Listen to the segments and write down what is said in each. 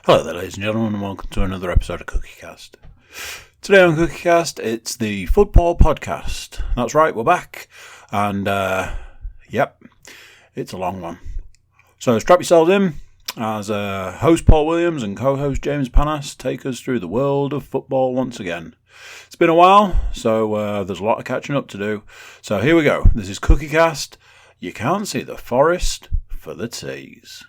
Hello there, ladies and gentlemen, and welcome to another episode of Cookiecast. Today on Cookiecast, it's the football podcast. That's right, we're back, and yep, it's a long one. So strap yourselves in as host Paul Williams and co-host James Panas take us through the world of football once again. It's been a while, so there's a lot of catching up to do. So here we go. This is Cookiecast. You can't see the forest for the trees.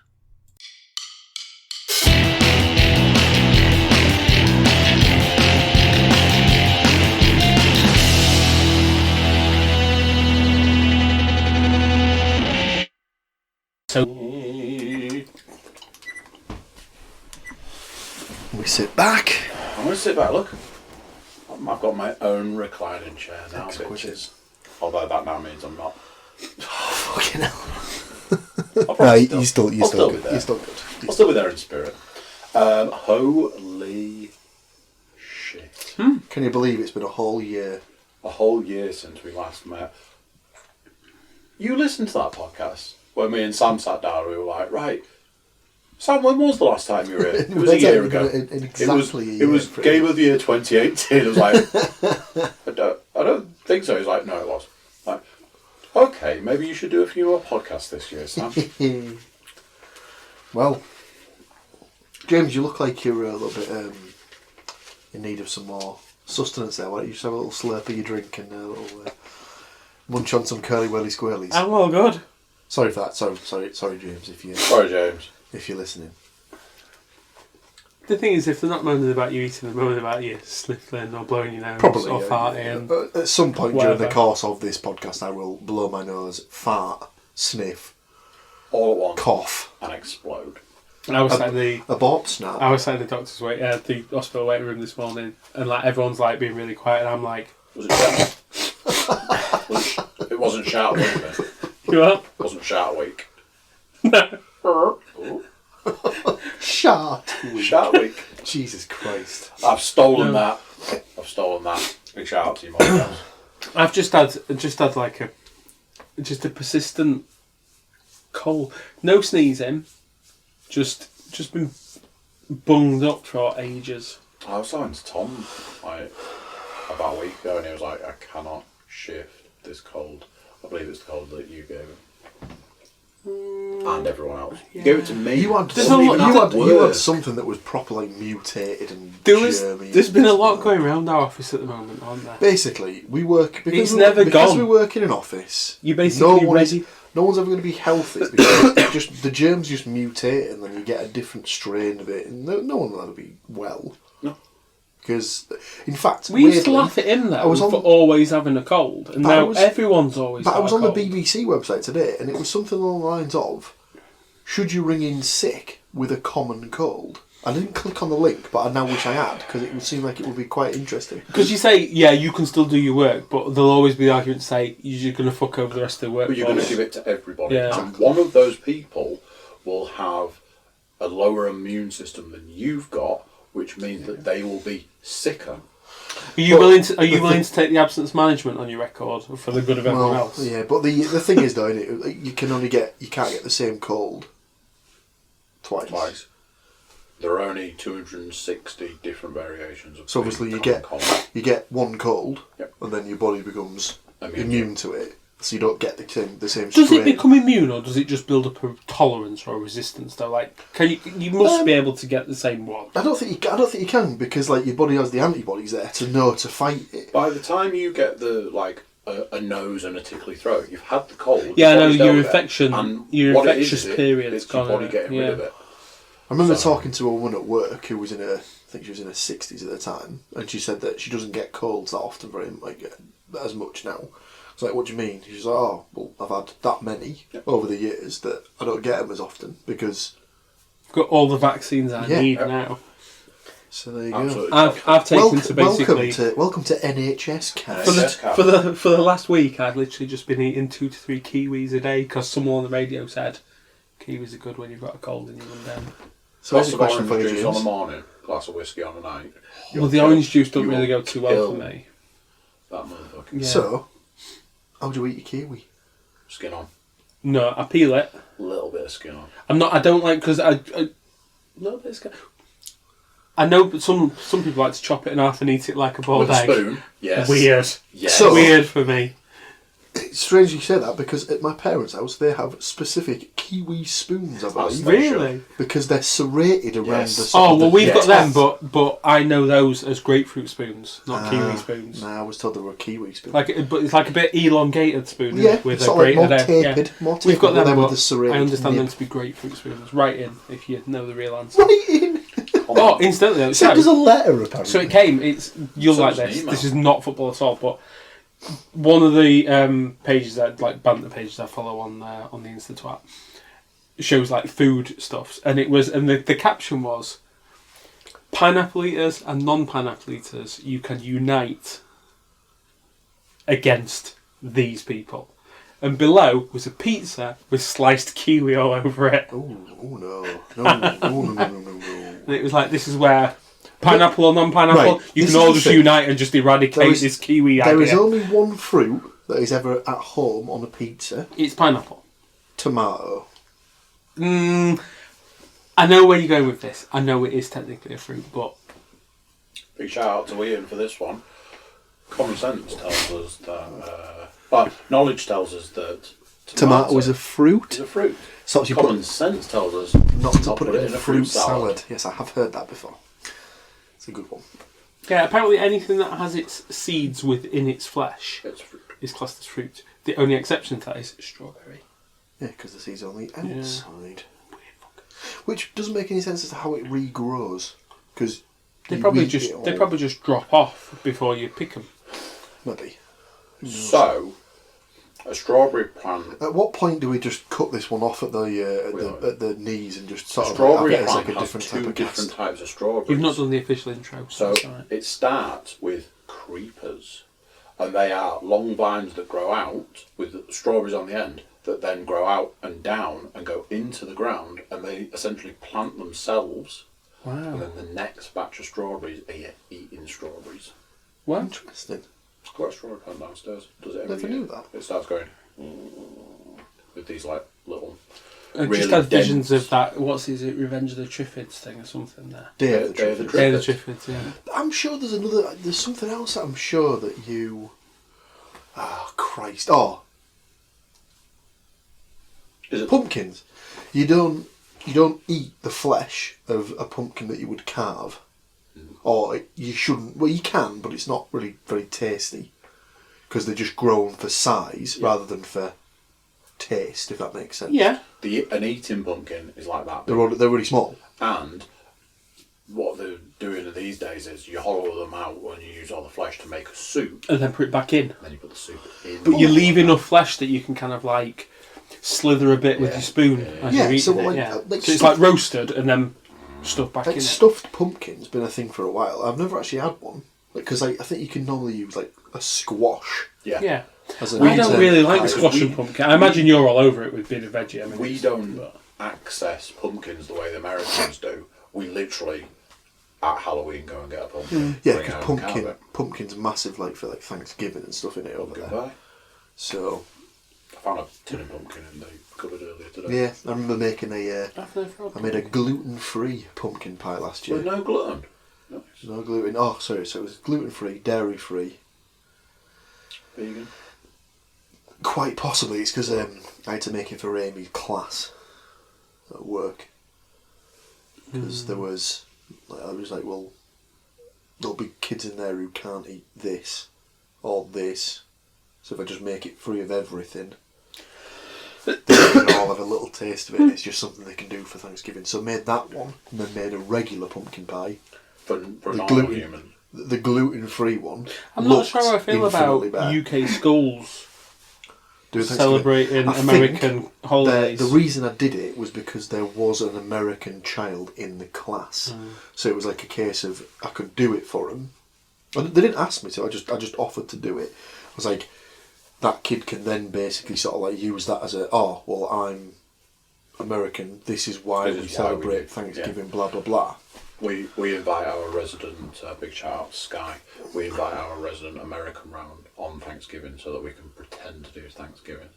So we sit back. I'm going to sit back, look. I've got my own reclining chair now, Exquisite. Although that now means I'm not. Fucking hell. I'll probably You're still good. I'll still be there in spirit. Holy shit. Can you believe it's been a whole year? A whole year since we last met. You listened to that podcast when me and Sam sat down and we were like, right, Sam, when was the last time you were here? It was a year ago. Exactly It was Game of the Year 2018. I was like, I don't think so. He's like, no, it was. Like, okay, maybe you should do a few more podcasts this year, Sam. Well, James, you look like you're a little bit in need of some more sustenance there. Why don't you just have a little slurp of your drink and a little munch on some curly whirly squirrelies? I'm all good. Sorry for that. Sorry, James. Sorry, James. If you're listening. The thing is, if they're not moaning about you eating, they're moaning about you sniffling or blowing your nose Probably, or farting. At some point whatever. during the course of this podcast, I will blow my nose, fart, sniff, All at once. cough, And explode. I was at the abort, snap. I was at the doctor's the hospital waiting room this morning, and like everyone's like being really quiet, and I'm like, Was it shout? It wasn't shout week, then. you what? It wasn't shout week. No. Ooh. Shut. Shout week. Jesus Christ. I've stolen that. Big shout out to you, Mike. I've just had like a persistent cold. No sneezing. Just been bunged up for ages. I was talking to Tom like about a week ago, and he was like, "I cannot shift this cold. I believe it's the cold that you gave him and everyone else. You gave it to me. You had something that was properly mutated and germy. There's been a lot going around our office at the moment, aren't there? Basically, we work because we work in an office. You basically no one's ever going to be healthy because the germs just mutate and then you get a different strain of it, and no one will ever be well. No. Because, in fact, we used to laugh at him though for always having a cold, and now everyone's always. But I was on the BBC website today, and it was something along the lines of, "Should you ring in sick with a common cold?" I didn't click on the link, but I now wish I had, because it would seem like it would be quite interesting. Because you say, yeah, you can still do your work, but there'll always be the argument to say you're just going to fuck over the rest of the work. But you're going to give it to everybody. Yeah. And one of those people will have a lower immune system than you've got, which means that they will be sicker. Are you willing to take the absence management on your record for the good of everyone else? Yeah, but the thing is though, you can't get the same cold twice. There are only 260 different variations of. So obviously you get one cold, and then your body becomes immune to it, so you don't get the same. Does strain. it become immune, or does it just build up a tolerance or a resistance? Though, like, you must be able to get the same one. I don't think you can, because like your body has the antibodies there to know to fight it. By the time you get a nose and a tickly throat, you've had the cold. Yeah, I know your infectious period's it's your gone. body getting rid of it. I remember talking to a woman at work who was I think she was in her 60s at the time, and she said that she doesn't get colds that often, as much now. I was like, what do you mean? She's like, oh, well, I've had that many over the years that I don't get them as often because I've got all the vaccines I need now. So there you Absolutely. go. I've taken to basically welcome to NHS Cast. For the last week, I've literally just been eating 2 to 3 kiwis a day because someone on the radio said kiwis are good when you've got a cold and you run down. So here's a question for you, juice James. on the morning, glass of whiskey on the night. Well, the orange juice doesn't really go too well for me. That motherfucker. Yeah. So, how do you eat your kiwi? Skin on. No, I peel it. A little bit of skin on. I don't like because I little bit of skin. I know, but some people like to chop it in half and eat it like a boiled With a egg. spoon. Yes. Weird. Yes. So- Weird for me. It's strange you say that because at my parents' house they have specific kiwi spoons, I believe. Really? Because they're serrated around Yes. the side. Oh well, we've got them, top. but I know those as grapefruit spoons, not kiwi spoons. Nah, I was told they were kiwi spoons. But it's like a bit elongated spoon, isn't Yeah, it? With sort a of like more grated end. tapered, Yeah. more tapered. We've got them, but but with the serrated I understand them nib. to be grapefruit spoons. Right in, if you know the real answer. Right in. Oh, instantly. Send us a letter, apparently. So it came. You'll Send like us an this. email. This is not football at all, but one of the pages that like banter pages I follow on the Insta twat shows like food stuffs, and the caption was pineapple eaters and non-pineapple eaters. You can unite against these people. And below was a pizza with sliced kiwi all over it. Oh no. And it was like, this is where pineapple or non-pineapple, Right, you this can is all the just thing. unite and just eradicate this kiwi idea. There is only one fruit that is ever at home on a pizza. It's pineapple. Tomato. I know where you're going with this. I know it is technically a fruit, but... Big shout out to Ian for this one. Common sense tells us that... knowledge tells us that... Tomato is a fruit. Is a fruit. So you Common sense tells us not to put it in a fruit salad. Yes, I have heard that before. It's a good one. Yeah, apparently anything that has its seeds within its flesh It's fruit. is classed as fruit. The only exception to that is strawberry. Yeah, because the seed's on the outside. Which doesn't make any sense as to how it regrows. Because They probably just drop off before you pick them. Maybe. So, a strawberry plant... At what point do we just cut this one off at the knees and just sort of... Strawberry it's plant like a has different two type of different cast. types of strawberries. You've not done the official intro. So that's all right. it starts with creepers, and they are long vines that grow out with strawberries on the end that then grow out and down and go into the ground, and they essentially plant themselves. Wow. And then the next batch of strawberries are eating strawberries. Well, Interesting. I've got a strawberry plant downstairs. Does it every Never year. knew that. It starts going with these like little. I really just had visions dense- of that. Is it Revenge of the Triffids thing or something there? Day of the Day of the Triffids. Day of the Triffids, yeah. I'm sure there's something else that I'm sure that you... Oh, Christ. Oh. Is it Pumpkins. You don't eat the flesh of a pumpkin that you would carve. Or you shouldn't. Well, you can, but it's not really very tasty. Because they're just grown for size rather than for taste, if that makes sense. Yeah. an eating pumpkin is like that? They're really small. And what they're doing these days is you hollow them out and you use all the flesh to make a soup. And then put it back in. And then you put the soup in. But you leave enough flesh that you can kind of like slither a bit with your spoon as you're eating so it. like- Yeah. like So it's stuff- like roasted and then stuffed back Like in it. stuffed pumpkin's been a thing for a while. I've never actually had one. Because I think you can normally use like a squash. Yeah. Yeah. As an I don't alternate really like pie. squash and pumpkin. I imagine you're all over it with being a veggie. I mean, We don't access pumpkins the way the Americans do. We literally, at Halloween, go and get a pumpkin. Yeah, bring it because home and carve it. pumpkin's massive, like for like Thanksgiving and stuff in it over there. Goodbye. So I found a tin of pumpkin in the cupboard earlier today. yeah, I remember making I've never I made a gluten-free pumpkin pie last year. With no gluten. Nice. No gluten. Oh, sorry. So it was gluten-free, dairy-free. Vegan. Quite possibly, it's because I had to make it for Amy's class at work. Because there was, I was like, well, there'll be kids in there who can't eat this or this. So if I just make it free of everything, they can all have a little taste of it. And it's just something they can do for Thanksgiving. So I made that one, and then made a regular pumpkin pie. For a The normal gluten- human. The gluten-free one. I'm not looked sure how I feel about infinitely better. UK schools Doing Thanksgiving. celebrating I think American holidays. The reason I did it was because there was an American child in the class, so it was like a case of I could do it for them. And they didn't ask me to. I just offered to do it. I was like, that kid can then basically sort of like use that as I'm American. This is why This we is why we celebrate do, Thanksgiving. Blah blah blah. We invite our resident, big shout out to Sky, we invite our resident American round on Thanksgiving so that we can pretend to do Thanksgiving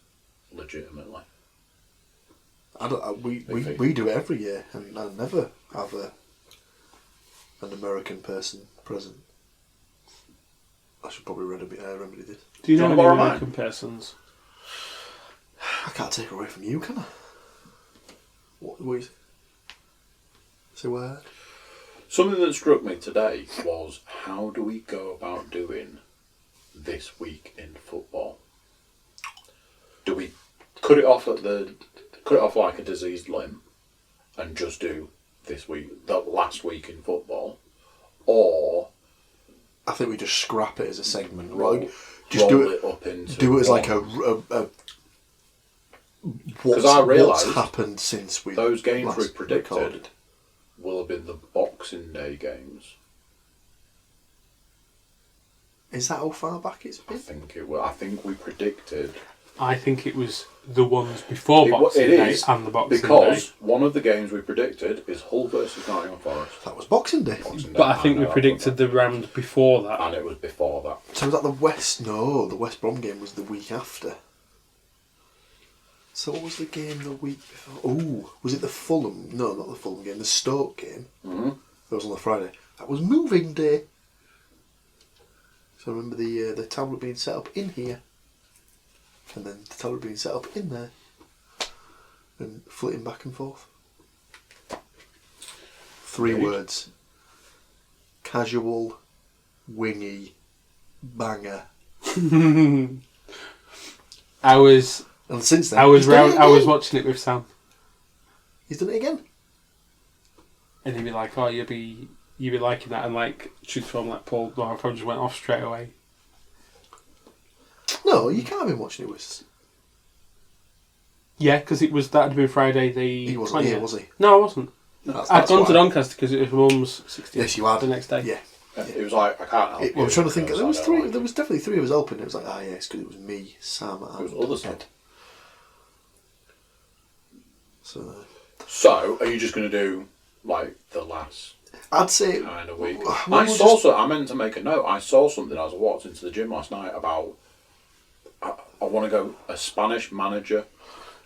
legitimately. We do it every year, and I never have an American person present. I should probably remedy this. Do you know Do you any wanna borrow American persons? I can't take it away from you, can I? What you say? Where? Something that struck me today was, how do we go about doing this week in football? Do we cut it off like a diseased limb and just do this week, the last week in football, or I think we just scrap it as a segment. roll Just it up into do it as like one? what's realised happened since we those games last we predicted recorded. will have been the Boxing Day games. Is that how far back it's I been? think it will. I think we predicted. I think it was the ones before Boxing It Day is and the Boxing Day. because one of the games we predicted is Hull versus Nottingham Forest. That was Boxing Day. Boxing Day, But I think we know, predicted the round before that. and it was before that. So was that the West? No, the West Brom game was the week after. So what was the game the week before? Oh, was it the Fulham? No, not the Fulham game. The Stoke game. Mm-hmm. That was on the Friday. That was moving day. So I remember the tablet being set up in here, and then the tablet being set up in there, and flitting back and forth. 3 Indeed. words: casual, wingy, banger. I was And since then, I was he's done it I was again. watching it with Sam, He's done it again. and he'd be like, "Oh, you'd be liking that," and like, truth from like Paul, no, I probably just went off straight away. No, you can't have been watching it with. Yeah, because it was that had been Friday the. He wasn't here, 20th. was he? No, I wasn't. That's I'd gone to why. Doncaster because it was my mum's 60th. Yes, you had. The next day. Yeah. It was like, I can't help I you. was trying to think. because There was I don't 3. like There it. was definitely 3 of us helping. It was like, yes, because it was me, Sam, and There was others Ed. So So, are you just going to do like the last I'd say. kind of week? Well, I we'll saw just- I meant to make a note. I saw something as I walked into the gym last night about. I want to go a Spanish manager.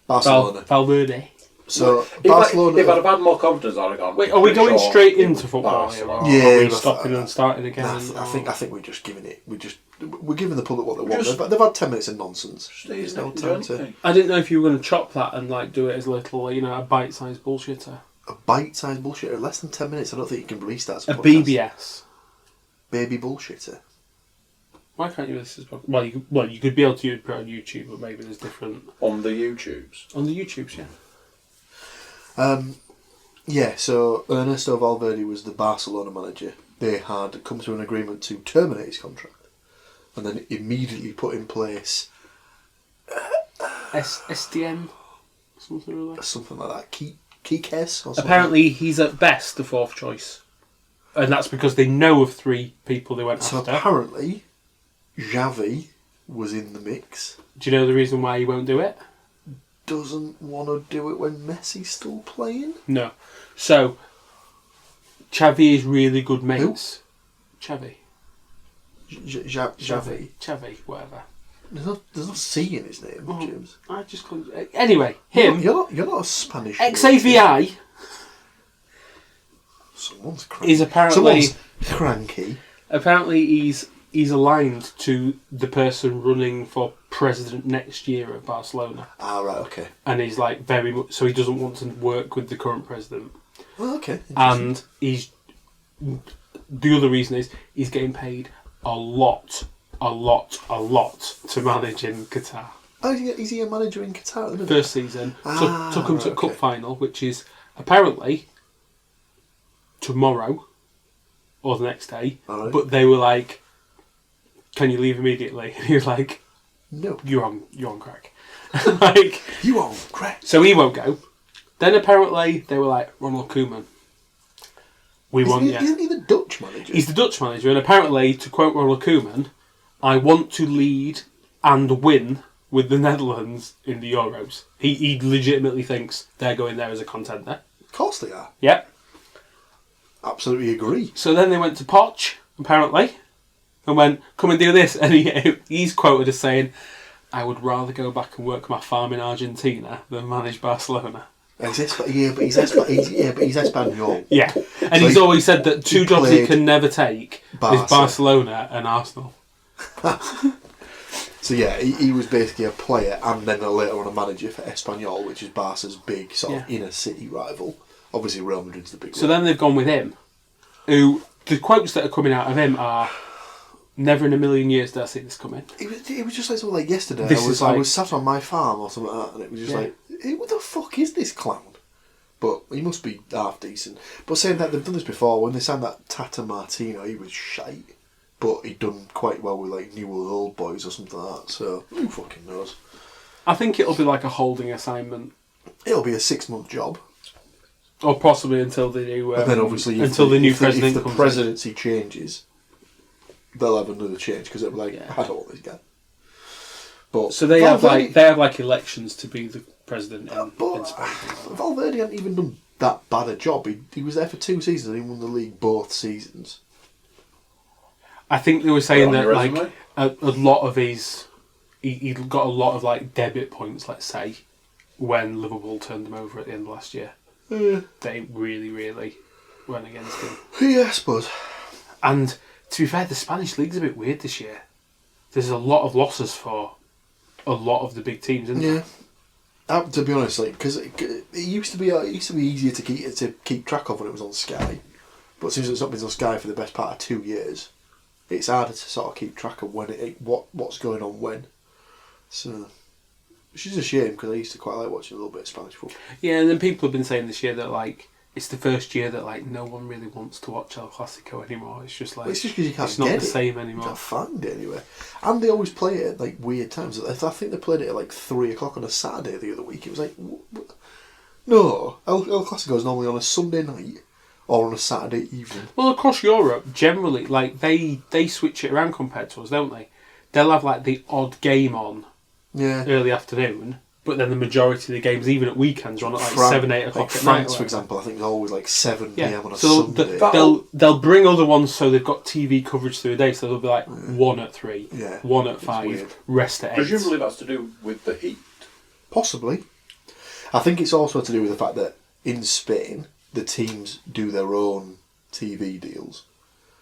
Barcelona. Valverde. So If Barcelona. if I'd have had more confidence, I'd have gone. Wait, are we going sure straight it into was football here? Or Barcelona. Yeah, are we but- stopping and starting again? Nah, I think we're just giving it. We're giving the public what they want. Just- They've had 10 minutes of nonsense. Just There's easy, no do time to. anything. I didn't know if you were going to chop that and like do it as a little, a bite-sized bullshitter. A bite-sized bullshitter. Less than 10 minutes. I don't think you can release that as a A podcast. BBS. Baby bullshitter. Why can't you listen to this? Well, you could be able to put it on YouTube, but maybe there's different On the YouTubes. on the YouTubes. Yeah. Yeah, so Ernesto Valverde was the Barcelona manager. They had come to an agreement to terminate his contract and then immediately put in place SDN, something like that. something like that. Cookiecast or something. Apparently, he's at best the 4th choice, and that's because they know of 3 people they went So after. apparently, Xavi was in the mix. Do you know the reason why he won't do it? Doesn't want to do it when Messi's still playing. No. So, Xavi is really good mates. Xavi. Xavi. Whatever. There's no C in his name, Oh. James. I just couldn't. Anyway, him. You're not a Spanish. XAVI Someone's cranky. is apparently Someone's cranky. he's aligned to the person running for president next year at Barcelona, Ah, right, okay. and he's like very much so he doesn't want to work with the current president, Oh, okay. and the other reason is he's getting paid a lot to manage in Qatar. Oh, is he a manager in Qatar at the minute? First season took him to a right, cup okay. final, which is apparently tomorrow or the next day. Alright. But they were like, "Can you leave immediately?" And he was like, No. You're on crack." Like, You are correct. so he won't go. Then apparently they were like, "Ronald Koeman, we want you." Isn't he the Dutch manager? He's the Dutch manager, and apparently, to quote Ronald Koeman, "I want to lead and win with the Netherlands in the Euros." He legitimately thinks they're going there as a contender. Of course they are. Yep. Absolutely agree. So then they went to Poch, apparently, and went, "Come and do this." And he's quoted as saying, "I would rather go back and work my farm in Argentina than manage Barcelona." But he's Espanol. Yeah, and So he's always said that two jobs he can never take Barca. is Barcelona and Arsenal. So yeah, he was basically a player and then later on a manager for Espanyol, which is Barca's big sort of inner city rival. Obviously, Real Madrid's the big one. So then they've gone with him, who the quotes that are coming out of him are, "Never in a million years did I see this coming." It was just like something like yesterday. I was sat on my farm or something like that, and it was just like, hey, what the fuck is this clown? But he must be half decent. But saying that, they've done this before. When they signed that Tata Martino, he was shite. But he'd done quite well with like New Old Boys or something like that. So who fucking knows? I think it'll be like a holding assignment. It'll be a 6-month job, or possibly until the new. And then obviously, if the presidency changes, they'll have another change because it'll be like, I don't want this guy. But so they have like elections to be the president in Spain. Valverde hadn't even done that bad a job. He was there for 2 seasons and he won the league both seasons. I think they were saying that like a lot of his, he got a lot of like debit points, let's say, when Liverpool turned him over at the end of last year. They really, really went against him. Yeah, I suppose. And to be fair, the Spanish league's a bit weird this year. There's a lot of losses for a lot of the big teams, isn't there? To be honest, like because it used to be easier to keep track of when it was on Sky, but since it's not been on Sky for the best part of 2 years, it's harder to sort of keep track of when what's going on when. So, which is a shame because I used to quite like watching a little bit of Spanish football. Yeah, and then people have been saying this year that like it's the first year that like no one really wants to watch El Clasico anymore. It's just like it's just because you can't. It's not the same anymore. You can't find it anywhere, and they always play it at like weird times. I think they played it at like 3:00 on a Saturday the other week. It was like, no, El Clasico is normally on a Sunday night or on a Saturday evening. Well, across Europe, generally, like they switch it around compared to us, don't they? They'll have like the odd game on early afternoon, but then the majority of the games, even at weekends, are on at like 7, 8 o'clock like at France, night. for example, I think it's always like 7 p.m. on a so Sunday. They'll bring other ones so they've got TV coverage through the day, so they'll be like 1 at 3, 1 at 5, rest at 8. Presumably that's to do with the heat. Possibly. I think it's also to do with the fact that in Spain, the teams do their own TV deals.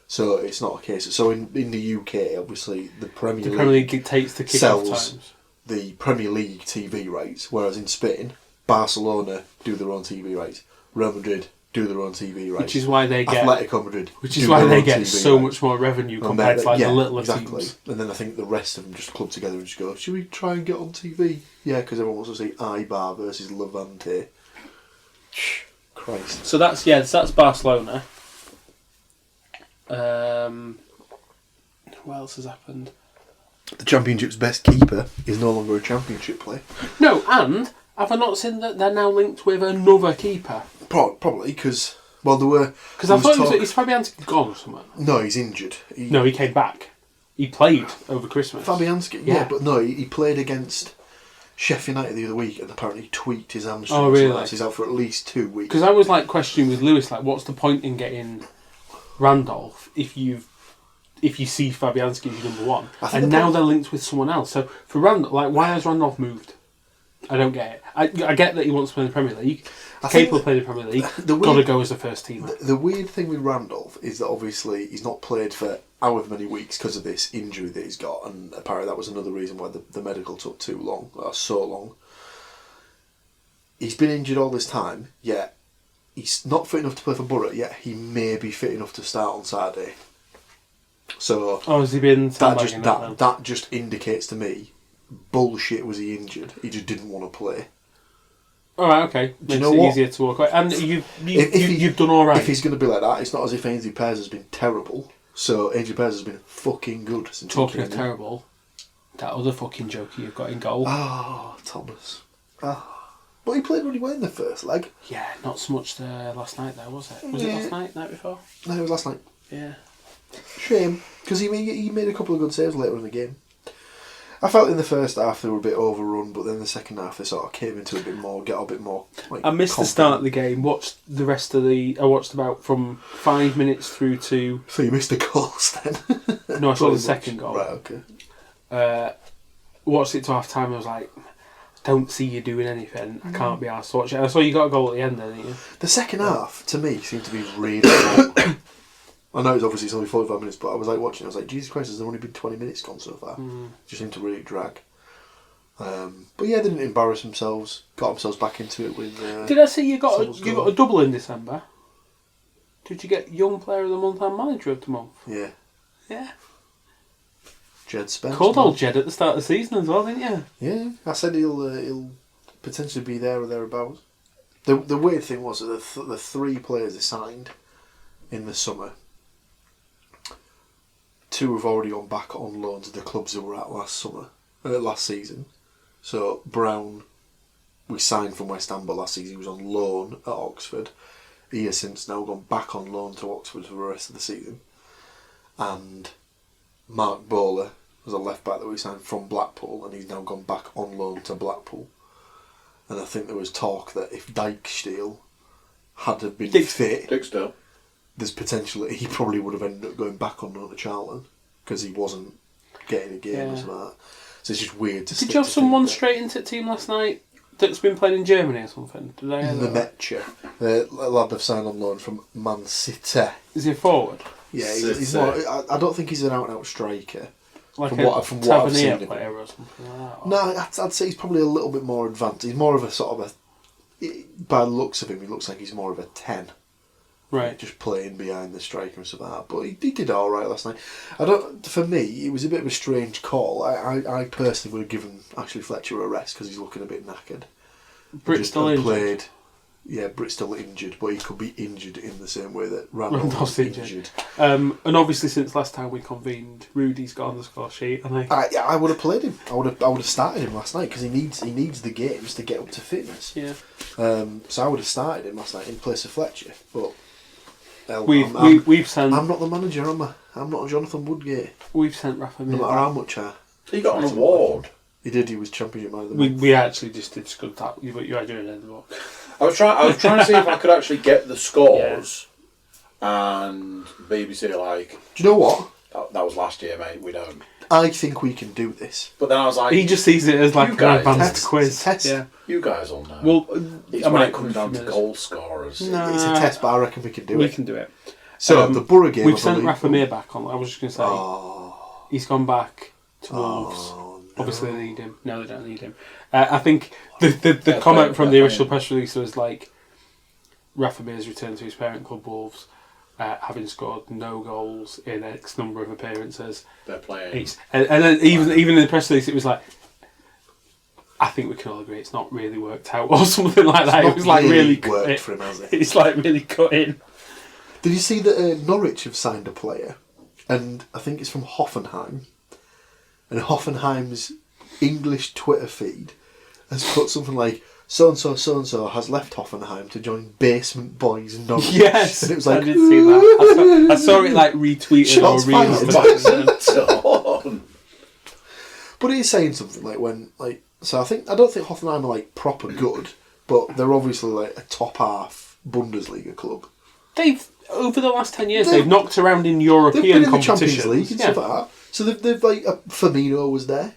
So it's not a case. So in the UK, obviously, the Premier League dictates the kick-off times. The Premier League TV rights, whereas in Spain, Barcelona do their own TV rights, Real Madrid do their own TV rights, which is why they get Atletico Madrid, which is why they get so much more revenue compared to like the littler teams. And then I think the rest of them just club together and just go, should we try and get on TV? Yeah, because everyone wants to see Eibar versus Levante. Christ. So that's Barcelona. What else has happened? The Championship's best keeper is no longer a Championship player. No, and have I not seen that they're now linked with another keeper? Probably because there were. Because I thought is Fabianski gone or something? No, he's injured. No, he came back. He played over Christmas. Fabianski, yeah, but no, he played against Sheffield United the other week and apparently tweaked his hamstring. Oh, really? He's out for at least 2 weeks. Because I was like questioning with Lewis, like, what's the point in getting Randolph if you see Fabianski as your number one, and now they're linked with someone else. So for Randolph, like, why has Randolph moved? I don't get it. I get that he wants to play in the Premier League. Capable of playing in the Premier League. Got to go as a first teamer. The weird thing with Randolph is that obviously he's not played for however many weeks because of this injury that he's got, and apparently that was another reason why the medical took too long, or so long. He's been injured all this time, yet he's not fit enough to play for Borough, yet he may be fit enough to start on Saturday. So has he been? That just indicates to me, bullshit. Was he injured? He just didn't want to play. All right, okay. Makes it easier to walk away. And you've done all right. If he's going to be like that, it's not as if Ainsley Pears has been terrible. So Ainsley Pears has been fucking good since. Talking of terrible, that other fucking joker you've got in goal. Oh, Thomas. But he played really well in the first leg. Yeah, not so much last night though, was it? Was it last night? Night before? No, it was last night. Yeah. Shame, because he made a couple of good saves later in the game. I felt in the first half they were a bit overrun, but then the second half they sort of came into a bit more, get a bit more. I missed the start of the game. Watched the rest of I watched about from 5 minutes through to. So you missed the goals then? No, I saw the second goal. Right, okay. Watched it to half time. I was like, don't see you doing anything. I can't be arsed to watch it. I saw you got a goal at the end, didn't you? The second half, to me, seemed to be really long. I know it's only 45 minutes, but I was like watching. I was like, Jesus Christ, has there only been 20 minutes gone so far? Just seemed to really drag. But yeah, they didn't embarrass themselves. Got themselves back into it with. Did I see you got a double in December? Did you get Young Player of the Month and Manager of the Month? Yeah. Yeah. Jed Spence. Called old Jed at the start of the season as well, didn't you? Yeah, I said he'll potentially be there or thereabouts. The weird thing was that the three players they signed in the summer, two have already gone back on loan to the clubs they were at last season. So Brown, we signed from West Ham, but last season he was on loan at Oxford. He has since now gone back on loan to Oxford for the rest of the season. And Mark Bowler was a left back that we signed from Blackpool, and he's now gone back on loan to Blackpool. And I think there was talk that if Dijksteel had have been fit, there's potential that he probably would have ended up going back on loan to Charlton because he wasn't getting a game or something like that. So it's just weird to. Did you have someone straight into the team last night that's been playing in Germany or something? Did I hear that? The lad they've signed on loan from Man City. Is he a forward? Yeah, he's more. I don't think he's an out-and-out striker. Like from a what I've seen player or something like that? No, I'd say he's probably a little bit more advanced. He's more of a sort of by the looks of him, he looks like he's more of a 10. Right. Just playing behind the striker and stuff like that. But he did all right last night. For me, it was a bit of a strange call. I personally would have given Ashley Fletcher a rest because he's looking a bit knackered. Britt's still injured. Yeah, Britt's still injured, but he could be injured in the same way that Randolph was injured. And obviously, since last time we convened, Rudy's got on the score sheet, and I would have played him. I would have started him last night because he needs the games to get up to fitness. Yeah. So I would have started him last night in place of Fletcher, but we've sent. I'm not the manager, am I? I'm not Jonathan Woodgate. We've sent Rafa Mir. No matter how much he got an award. He did. He was Championship Man of the Month. We actually just discussed that. You had your end book. I was trying to see if I could actually get the scores and BBC like. Do you know what? That was last year, mate. We don't. I think we can do this. But then I was like, he just sees it as like an advanced quiz. Test. Yeah. You guys all know. Well, it's when it comes down to goal scorers. No. It's a test, but I reckon we can do it. We can do it. So the Borough game. We've sent Rafa Mir back on. I was just going to say, he's gone back to Wolves. No. Obviously they need him. No, they don't need him. I think the comment from the official press release was like, Rafa Mir's returned to his parent club Wolves, having scored no goals in X number of appearances. They're playing. And then even in the press release it was like, I think we can all agree it's not really worked out or something like that. It was like really worked for him, has it? It's like really cut in. Did you see that Norwich have signed a player? And I think it's from Hoffenheim. And Hoffenheim's English Twitter feed has put something like, so-and-so has left Hoffenheim to join Basement Boys Norwich. Yes, and it was like, I did see that. I saw it like retweeted or read. But he's saying something like so I don't think Hoffenheim are like proper good, but they're obviously like a top half Bundesliga club. They've over the last 10 years they've knocked around in European competitions. Champions League and stuff like that. So they've like Firmino was there,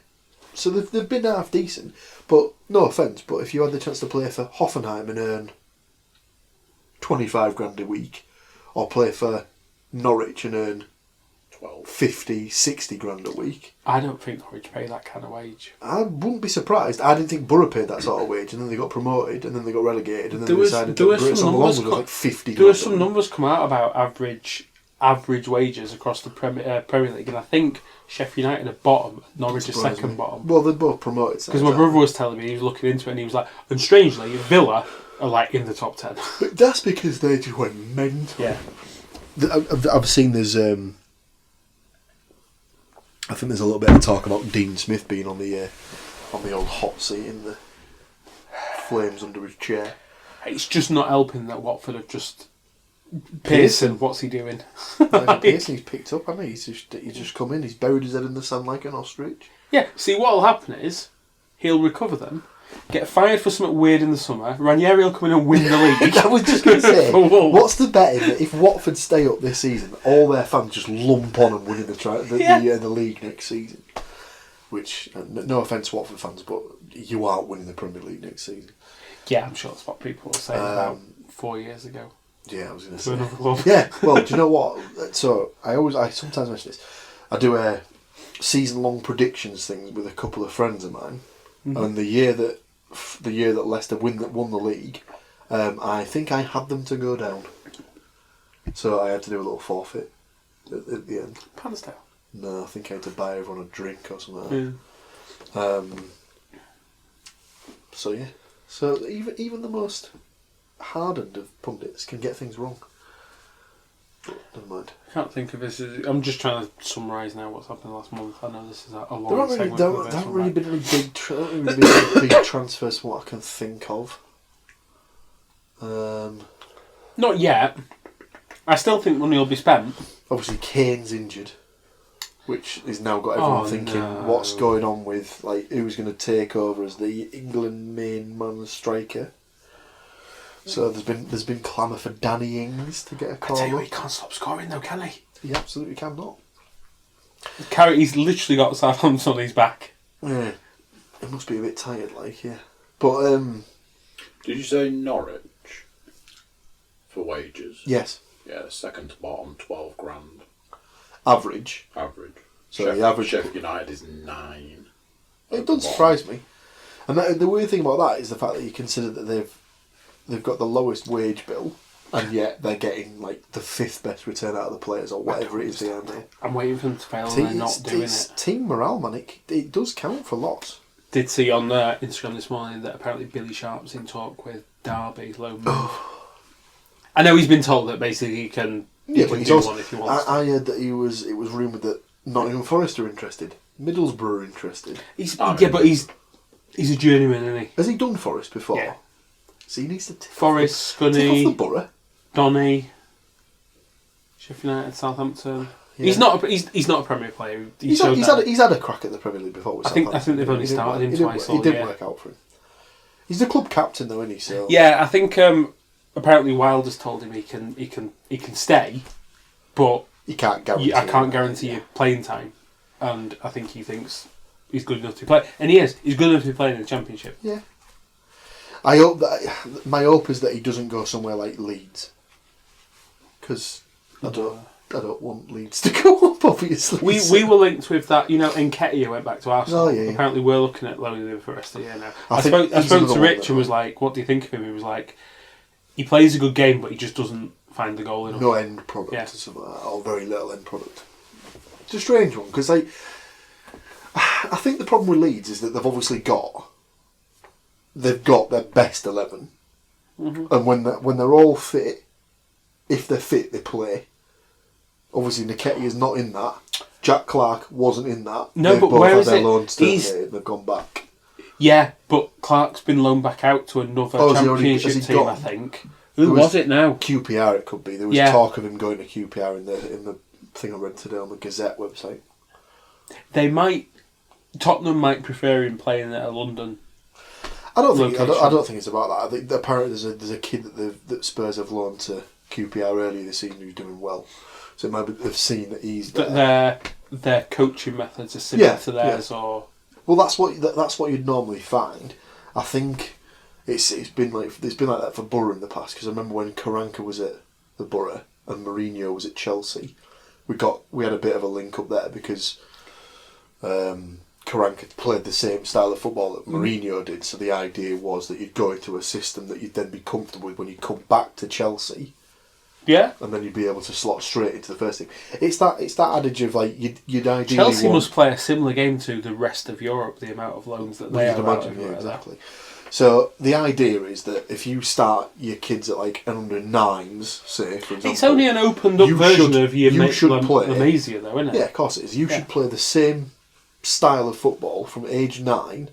so they've been half decent. But no offence, but if you had the chance to play for Hoffenheim and earn 25 grand a week, or play for Norwich and earn 50, 60 grand a week, I don't think Norwich pay that kind of wage. I wouldn't be surprised. I didn't think Borough paid that sort of wage, and then they got promoted, and then they got relegated, and then they decided to bring someone along with like 50. There were some numbers come out about average wages across the Premier League, and I think Sheffield United are bottom, Norwich are second bottom. Well, they're both promoted. Because my brother was telling me, he was looking into it, and he was like, and strangely, Villa are like in the top 10. But that's because they just went mental. Yeah. I've seen there's I think there's a little bit of talk about Dean Smith being on the old hot seat in the flames under his chair. It's just not helping that Watford have just Pearson. What's he doing? Pearson, he's picked up, hasn't he? He's just come in. He's buried his head in the sand like an ostrich. Yeah. See, what'll happen is he'll recover them, get fired for something weird in the summer. Ranieri will come in and win the league. I was just going to say, what's the betting that if Watford stay up this season, all their fans just lump on and winning the league next season? which, no offence to Watford fans, but you aren't winning the Premier League next season. Yeah, I'm sure that's what people were saying about 4 years ago. Yeah, I was going to To say. another club. Yeah, well, do you know what? So I sometimes mention this. I do a season-long predictions thing with a couple of friends of mine, and the year that Leicester won the league, I think I had them to go down. So I had to do a little forfeit at the end. Pansdale. No, I think I had to buy everyone a drink or something like that. So yeah. So even the most hardened of pundits can get things wrong. But never mind. I can't think of this. I'm just trying to summarise now what's happened last month. I know this is a long There haven't segment. really been any big transfers from what I can think of. Not yet. I still think money will be spent. Obviously, Kane's injured, which has now got everyone thinking, what's going on with who's going to take over as the England main man striker. So there's been clamour for Danny Ings to get a call. I tell you what, he can't stop scoring though, can he? He absolutely cannot. He's literally got Southampton on his back. Yeah, it must be a bit tired, yeah. But Did you say Norwich for wages? yes, Yeah, second to bottom, 12 grand average. average. So the average. Sheffield United is 9. It doesn't surprise me. And the weird thing about that is the fact that you consider that they've got the lowest wage bill, and yet they're getting the 5th best return out of the players or whatever it is they earn there. I'm waiting for them to fail and they're not doing it. Team morale, man. It does count for lots. Did see on Instagram this morning that apparently Billy Sharp's in talk with Derby, loan move. I know he's been told that basically he can do one if he wants. I heard that it was rumoured that Nottingham Forest are interested. Middlesbrough are interested. But he's a journeyman, isn't he? Has he done Forest before? Yeah. So he needs to tick Forest, off Scunny, the borough. Donny, Sheffield United, Southampton. Yeah. He's not a Premier player. He's had a crack at the Premier League before. With I think they've only started him twice. It didn't work out for him. He's the club captain though, isn't he? So yeah, I think apparently Wilder's told him he can stay, but you can't guarantee. I can't guarantee you playing time, and I think he thinks he's good enough to play, and he is. He's good enough to play in the Championship. Yeah. I hope my hope is that he doesn't go somewhere like Leeds, because I don't want Leeds to go up. Obviously, we were linked with that. Nketiah went back to Arsenal. Oh, yeah. Apparently, we're looking at loaning him for the rest of the year now. I spoke to Rich and was like, "What do you think of him?" He was like, "He plays a good game, but he just doesn't find the goal enough." No end product, or something like that, or very little end product. It's a strange one because I think the problem with Leeds is that they've obviously got their best 11, and when they're all fit, if they're fit, they play. Obviously, Nketiah is not in that. Jack Clark wasn't in that. No, They've but both where had is their it? loans terminated. They've gone back. Yeah, but Clark's been loaned back out to another Championship team, I think. Who was it now? QPR, it could be. There was talk of him going to QPR in the thing I read today on the Gazette website. Tottenham might prefer him playing at a London. I don't think it's about that. I think apparently there's a kid that Spurs have loaned to QPR earlier this season who's doing well. So it might be they've seen that he's there. Their coaching methods are similar to theirs, or that's what you'd normally find. I think it's been like that for Borough in the past, because I remember when Karanka was at the Borough and Mourinho was at Chelsea, we had a bit of a link up there because Karanka played the same style of football that Mourinho did. So the idea was that you'd go into a system that you'd then be comfortable with when you come back to Chelsea. Yeah, and then you'd be able to slot straight into the first team. It's that adage of you'd ideally Chelsea must play a similar game to the rest of Europe. The amount of loans that they have. Imagine, exactly. So the idea is that if you start your kids at an under 9s, say for example, it's only an opened up version of your Lamazia, though, isn't it? Yeah, of course it is. You should play the same style of football from age 9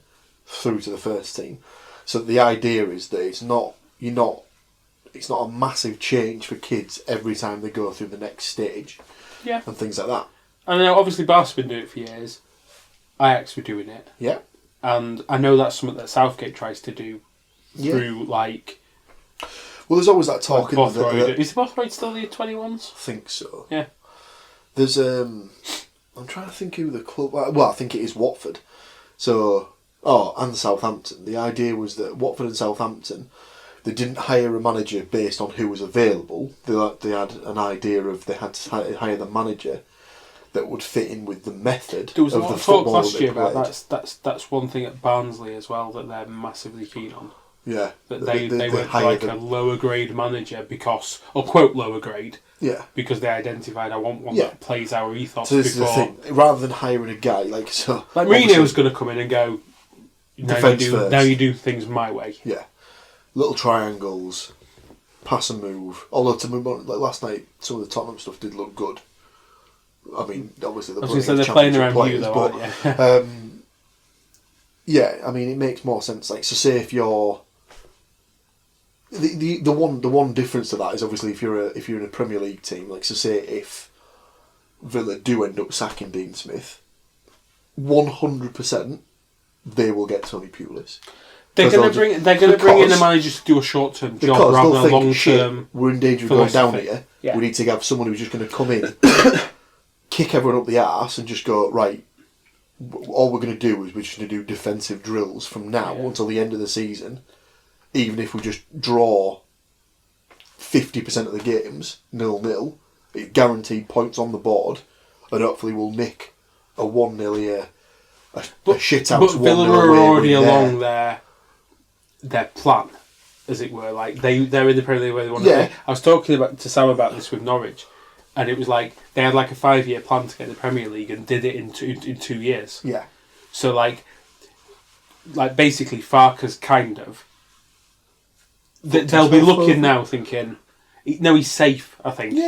through to the first team. So the idea is that it's not a massive change for kids every time they go through the next stage, and things like that. And now, obviously, Barca's been doing it for years. Ajax were doing it, and I know that's something that Southgate tries to do through Well, there's always that talk. Is Bothroyd still the 21s? I think so. Yeah. There's I'm trying to think who the club. Well, I think it is Watford. So, and Southampton. The idea was that Watford and Southampton, they didn't hire a manager based on who was available. They had an idea of they had to hire the manager that would fit in with the method There was a of lot the of talk football last year played. about that's one thing at Barnsley as well that they're massively keen on. Yeah. That they went for hire like them. a lower grade manager because, or quote lower grade, Yeah. because they identified I want one Yeah. that plays our ethos So this before. is the thing. Rather than hiring a guy like so, Like obviously- Mourinho's going to come in and go, Defence first. now you do things my way. Yeah. Little triangles, pass and move. Although to move on, like last night, some of the Tottenham stuff did look good. I mean, obviously They're playing around you though, aren't you? Yeah, I mean, it makes more sense. Like, so say if you're the one difference to that is obviously if you're in a Premier League team, like so say if Villa do end up sacking Dean Smith, 100% they will get Tony Pulis. They're going to bring in a manager to do a short term job rather than a long term. We're in danger of going down philosophy. here. Yeah. We need to have someone who's just going to come in, kick everyone up the arse, and just go right. All we're going to do is we're just going to do defensive drills from now until the end of the season. Even if we just draw 50% of the games 0-0, it's guaranteed points on the board, and hopefully we'll nick a 1-0 here, a shit house. But Villa are already along their plan, as it were. Like they're in the Premier League where they want to be. I was talking to Sam about this with Norwich, and it was like they had like a 5-year plan to get in the Premier League and did it in 2 years. Yeah. So like basically Farke's kind of. They'll be looking now, thinking, no, he's safe. I think,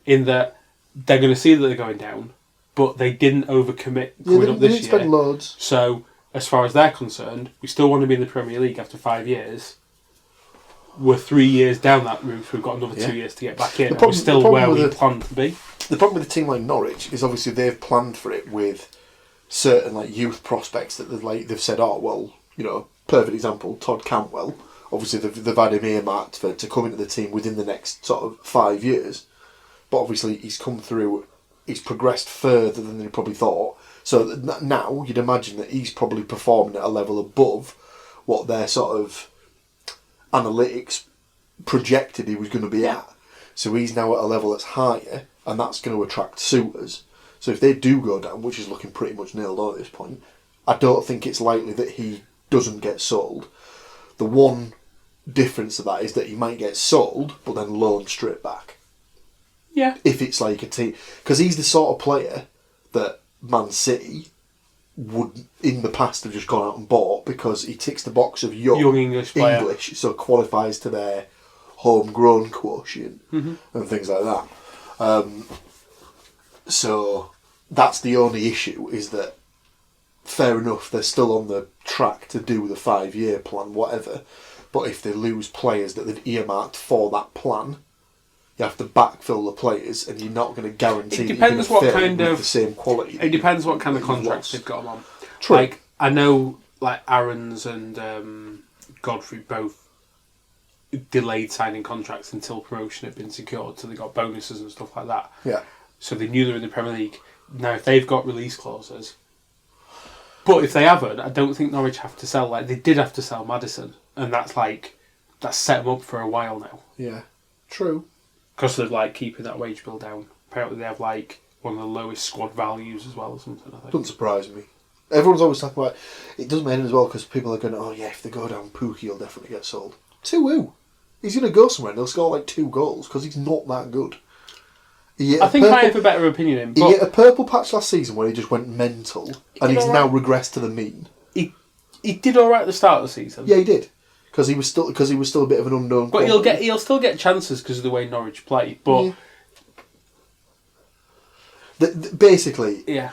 in that they're going to see that they're going down, but they didn't overcommit coming up they this didn't spend year. loads. So, as far as they're concerned, we still want to be in the Premier League after 5 years. We're 3 years down that route. We've got another 2 years to get back in. We're still where we planned to be. The problem with a team like Norwich is obviously they've planned for it with certain like youth prospects that they've said, oh well, you know, perfect example, Todd Cantwell. Obviously, they've had him earmarked to come into the team within the next sort of 5 years. But obviously, he's come through, he's progressed further than they probably thought. So now, you'd imagine that he's probably performing at a level above what their sort of analytics projected he was going to be at. So he's now at a level that's higher, and that's going to attract suitors. So if they do go down, which is looking pretty much nailed on at this point, I don't think it's likely that he doesn't get sold. The one difference to that is that he might get sold but then loaned straight back. Yeah. If it's like a team, because he's the sort of player that Man City would in the past have just gone out and bought because he ticks the box of young English player. so qualifies to their homegrown quotient and things like that. So that's the only issue, is that fair enough, they're still on the track to do the 5-year plan, whatever. But if they lose players that they've earmarked for that plan, you have to backfill the players, and you're not going to guarantee that you're going to fit with the same quality. It depends what kind of contracts they've got them on. True. Like I know, like Aaron's and Godfrey both delayed signing contracts until promotion had been secured, so they got bonuses and stuff like that. Yeah. So they knew they were in the Premier League. Now, if they've got release clauses, but if they haven't, I don't think Norwich have to sell. Like they did have to sell Maddison, and that's set them up for a while now. Yeah. True. Because they're like keeping that wage bill down. Apparently, they have like one of the lowest squad values as well, or something. I think. Doesn't surprise me. Everyone's always talking about it. Doesn't matter as well because people are going, oh yeah, if they go down, Pookie will definitely get sold. To who? He's going to go somewhere and he'll score like 2 goals because he's not that good. I think I have a better opinion in. He hit a purple patch last season where he just went mental, and he's now regressed to the mean. He did all right at the start of the season. Yeah, he did. Because he was still a bit of an unknown. But he'll still get chances because of the way Norwich play. But basically, yeah,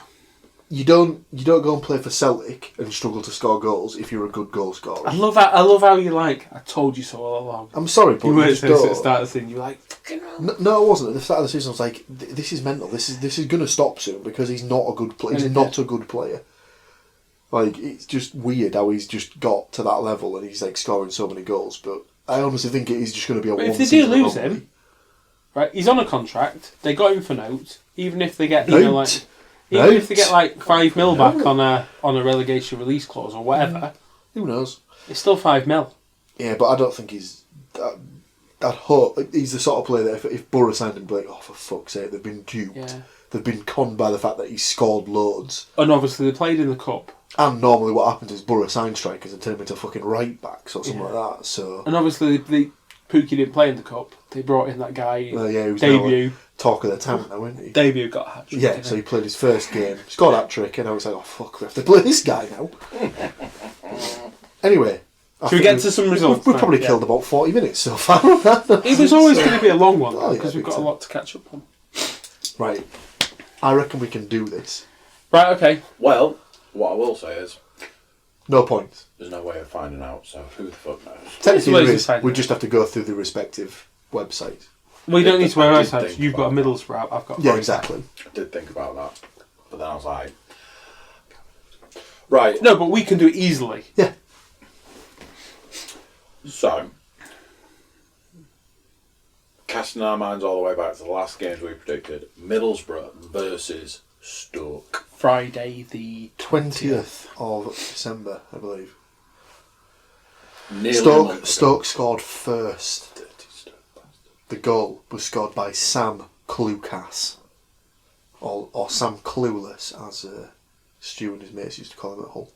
you don't go and play for Celtic and struggle to score goals if you're a good goal scorer. I love how you like. I told you so all along. I'm sorry, but you weren't saying at the start of the season. You were like, no, I wasn't. At the start of the season, I was like, this is mental. This is going to stop soon because he's not a good player. He's not a good player. Like, it's just weird how he's just got to that level and he's like scoring so many goals. But I honestly think it is just going to be a one season. If they do lose him, right? He's on a contract. They got him for note. Even if they get Even if Right. they get like 5 mil back on a relegation release clause or whatever, Who knows? it's still 5 mil. Yeah, but I don't think he's. I'd hope he's the sort of player that if Borough signed him, be like, oh, for fuck's sake, they've been duped. Yeah. They've been conned by the fact that he scored loads. And obviously they played in the cup. And normally what happens is Borough sign strikers and turn them into fucking right backs or something like that. So And obviously Pookie didn't play in the cup. They brought in that guy. he was debut. now talk of the town now, isn't he? Debut got a hat trick. Yeah, so he played his first game, scored a hat trick, and I was like, oh fuck, we have to play this guy now. Anyway. Should we get to some results? We've probably killed about 40 minutes so far. It was always going to be a long one because yeah, we've got a lot to catch up on. Right. I reckon we can do this. Right, okay. Well, what I will say is, No points. there's no way of finding out, so who the fuck knows? Technically ways there of is. finding We out. just have to go through the respective websites. We don't need to wear I our did sides. think You've got a about Middlesbrough, I've got a Yeah, Forest. exactly. I did think about that, but then I was like, right. No, but we can do it easily. Yeah. So, casting our minds all the way back to the last games we predicted, Middlesbrough versus Stoke. Friday the 20th of December, I believe. Nearly a month ago. Stoke scored first. Dirty Stoke bastard. The goal was scored by Sam Clucas. Or Sam Clueless, as Stu and his mates used to call him at Hull.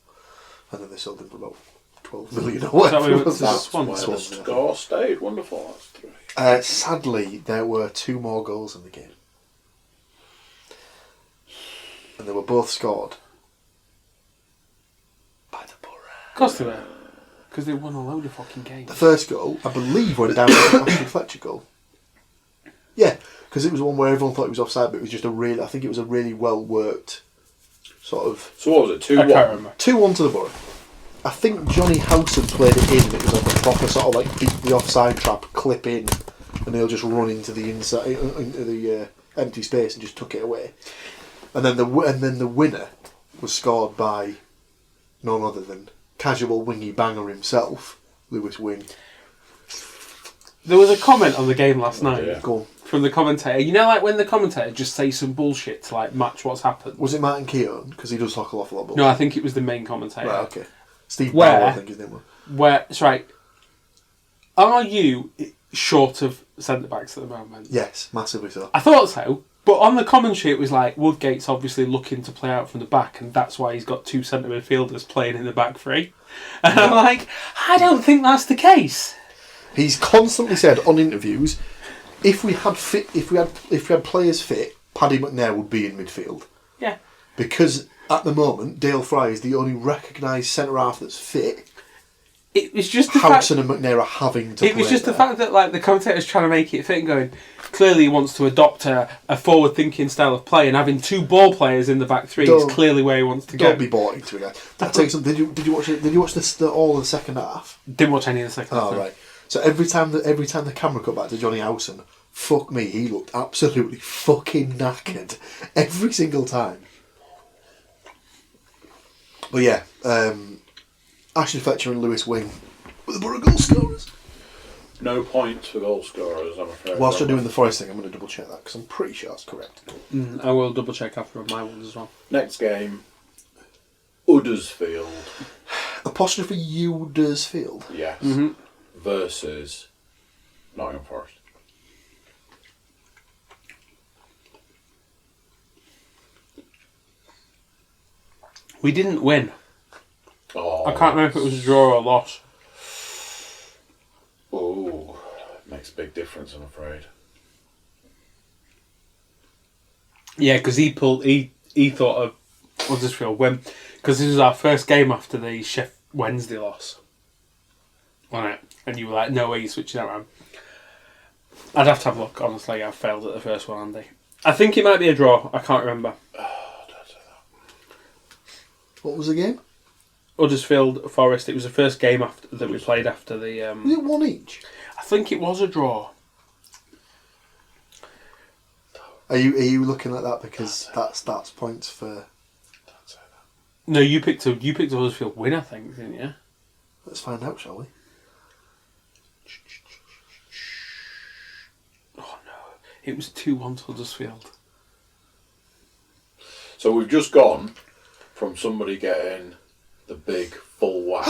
And then they sold him for about 12 million or whatever. we went to That's Swan? where the Swan, yeah. score stayed. Wonderful. That's 3. Sadly, there were 2 more goals in the game. And they were both scored by the Borough. Of course they were. Because they won a load of fucking games. The first goal, I believe, went down to the Ashley Fletcher goal. Yeah, because it was one where everyone thought it was offside, but it was just I think it was a really well worked sort of So what was it? 2-1? I can't remember. 2-1 to the Borough. I think Johnny Howson played it in, and it was like a proper sort of like beat the offside trap, clip in, and they'll just run into the inside, into the empty space and just took it away. And then the winner was scored by none other than casual wingy banger himself, Lewis Wing. There was a comment on the game last night yeah. Go on. from the commentator. You know, like when the commentator just say some bullshit to like match what's happened. Was it Martin Keown? Because he does talk a lot about No, I think it was the main commentator. Right, okay. Steve Where- Barlow, I think his name was. Where it's right. Are you short of centre backs at the moment? Yes, massively so. I thought so, but on the commentary it was like Woodgate's obviously looking to play out from the back, and that's why he's got 2 centre midfielders playing in the back 3. And I'm like, I don't think that's the case. He's constantly said on interviews, if we had players fit, Paddy McNair would be in midfield. Yeah. Because at the moment, Dale Fry is the only recognised centre half that's fit. It was just the fact. Howson and McNair are having to. It was play just the there. fact that like the commentator's trying to make it fit and going. Clearly, he wants to adopt a forward-thinking style of play, and having 2 ball players in the back 3 is clearly where he wants to go. Don't be bought into it. I'll tell you something. Did you watch it? Did you watch all of the second half? Didn't watch any of the second half. Oh right. So every time the camera cut back to Johnny Howson, fuck me, he looked absolutely fucking knackered every single time. But yeah, Ashley Fletcher and Lewis Wing were the Borough goal scorers. No points for goal scorers, I'm afraid. Whilst you're doing the Forest thing, I'm going to double check that because I'm pretty sure that's correct. I will double check after on my ones as well. Next game, Uddersfield. Apostrophe Udersfield. Yes. Versus Nottingham Forest. We didn't win. Oh, I can't remember if it was a draw or a loss. Oh, makes a big difference, I'm afraid. Yeah, because he thought of Huddersfield when, because this was our first game after the Sheff Wednesday loss, wasn't it? And you were like, no way you're switching that around. I'd have to have a look, honestly. I failed at the first one, Andy. I think it might be a draw. I can't remember. Oh, don't say that. What was the game? Huddersfield Forest. It was the first game that we played after the. Was it one each? I think it was a draw. Are you looking at that because that's points for? Don't say that. No, you picked a Huddersfield win, I think, didn't you? Let's find out, shall we? Oh no, it was 2-1 to Huddersfield. So we've just gone from somebody getting the big full whack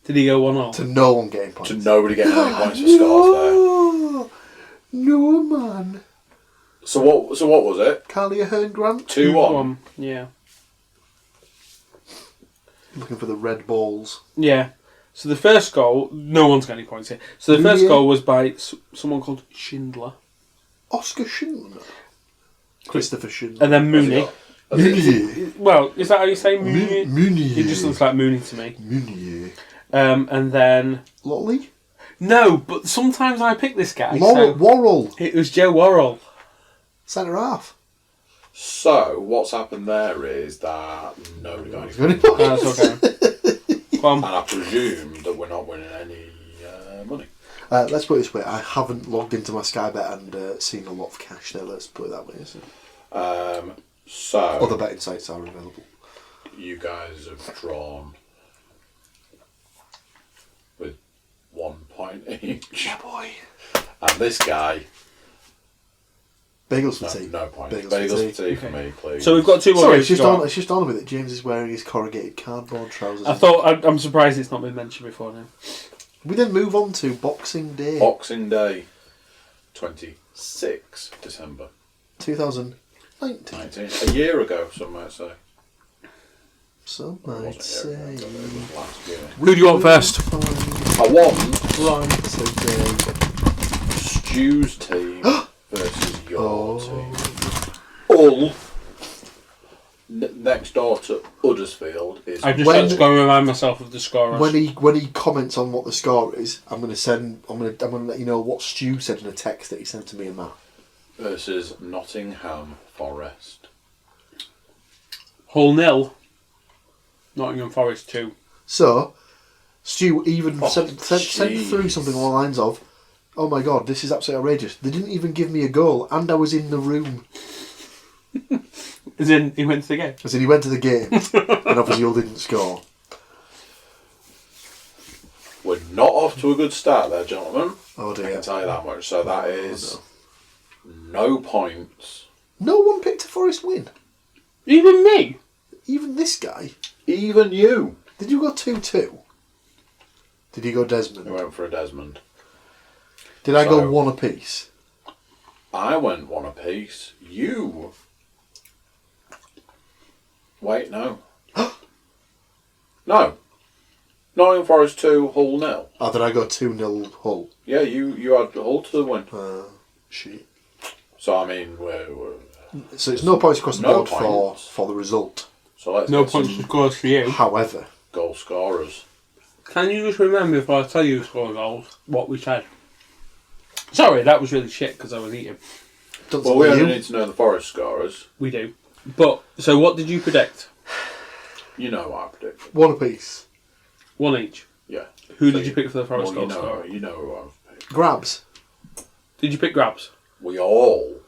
Did he go 1-0? To no one getting points. to nobody getting any points for scores there. No, man. So what was it? Carly Ahern Grant. 2-1. Yeah. Looking for the red balls. Yeah. So the first goal, no one's got any points here. So the first goal was by someone called Schindler. Oscar Schindler. Christopher Schindler. And then Mooney. Mooney. Well, is that how you say Mooney? Mooney. He just looks like Mooney to me. Mooney. And then... Lotley? No, but sometimes I pick this guy. Worrell. It was Joe Worrell. Centre half. So what's happened there is that nobody got any points. That's okay. Go on. And I presume that we're not winning any money. Let's put it this way. I haven't logged into my Sky Bet and seen a lot of cash there. Let's put it that way. So Other betting sites are available. You guys have drawn with 1 point each. Yeah, boy. And this guy, Bagels for tea. no points. Bagels for tea. for me, please. So we've got 2 more Sorry, games it's to go on. just on with it. James is wearing his corrugated cardboard trousers. I'm surprised it's not been mentioned before now. We then move on to Boxing Day. Boxing Day, 26 December 2019. 19. A year ago, some might say. Some Well, it might wasn't a year say. ago, but it was last year. Who do you want first? I want Right today. Stu's team versus your team. Oh. Next door to Huddersfield is... I just had to go remind myself of the scorers. When he comments on what the score is, I'm gonna let you know what Stu said in a text that he sent to me and Matt. versus Nottingham Forest. Hull 0. Nottingham Forest 2. So, Stu even sent jeez. through something along the lines of, "Oh my god, this is absolutely outrageous. They didn't even give me a goal, and I was in the room." As in, he went to the game. As in, he went to the game, and obviously Hull didn't score. We're not off to a good start there, gentlemen. Oh I dear. can tell you that much. So that is no points. No one picked a Forest win. Even me. Even this guy. Even you. Did you go 2-2? Did you go Desmond? We went for a Desmond. Did I go So- 1 apiece? I went 1 apiece. You... Wait, no. No. Nottingham Forest 2, Hull 0. Oh, did I go 2-0 Hull? Yeah, you had Hull to win. Shit. So, I mean, we're So it's no points across the No board points. for the result. so let's No get points some to scores for you. However, goal scorers. Can you just remember before I tell you who scored goals what we said? Sorry, that was really shit because I was eating. don't Well, we tell only you. need to know the Forest scorers. We do. But, so what did you predict? You know what I predicted. 1 apiece. 1 each. Yeah. Who So did you pick for the Forest Well, goal scorer? you know who I've picked. Grabs. Did you pick Grabs? We all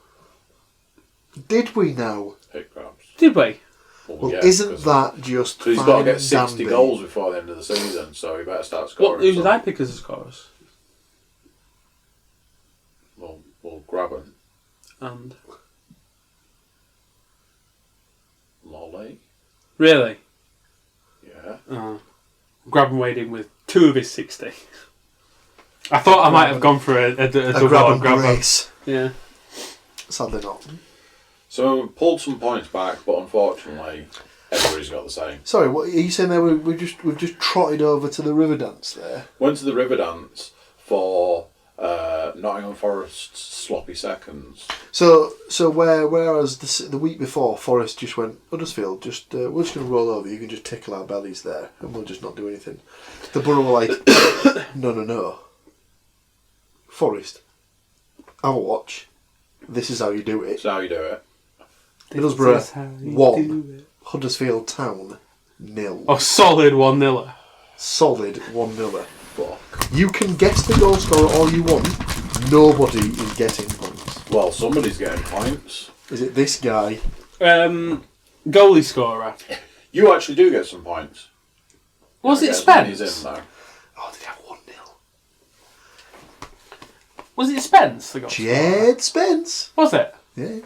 Did we now? pick Grabs. Did we? Well, yeah, isn't 'cause that just he's fine got to get and 60 dandy? goals before the end of the season, so he better start What? scoring. Who did some. I pick as the scorers? We'll grab him. And Lolly. really, Yeah. Grab and Wade in with 2 of his 60. I thought I might have gone for a double grab on and Grab. brace. Yeah. Sadly not. So we pulled some points back, but unfortunately, everybody's got the same. Sorry, what are you saying there? We've just trotted over to the river dance there. Went to the river dance for Nottingham Forest's sloppy seconds. So whereas the week before Forest just went Huddersfield, we're just going to roll over. You can just tickle our bellies there, and we'll just not do anything. The Borough were like, no. Forest, have a watch. This is how you do it. That's how you do it. Middlesbrough 1, Huddersfield Town 0. Oh, solid 1-0. Solid 1-0. Fuck. You can guess the goal scorer all you want. Nobody is getting points. Well, somebody's getting points. Is it this guy? Goalie scorer. You actually do get some points. Was You it don't get as many as Spence? him, though. Oh, did he have 1-0? Was it Spence? The goal scorer? Jed Spence. Was it? Yeah.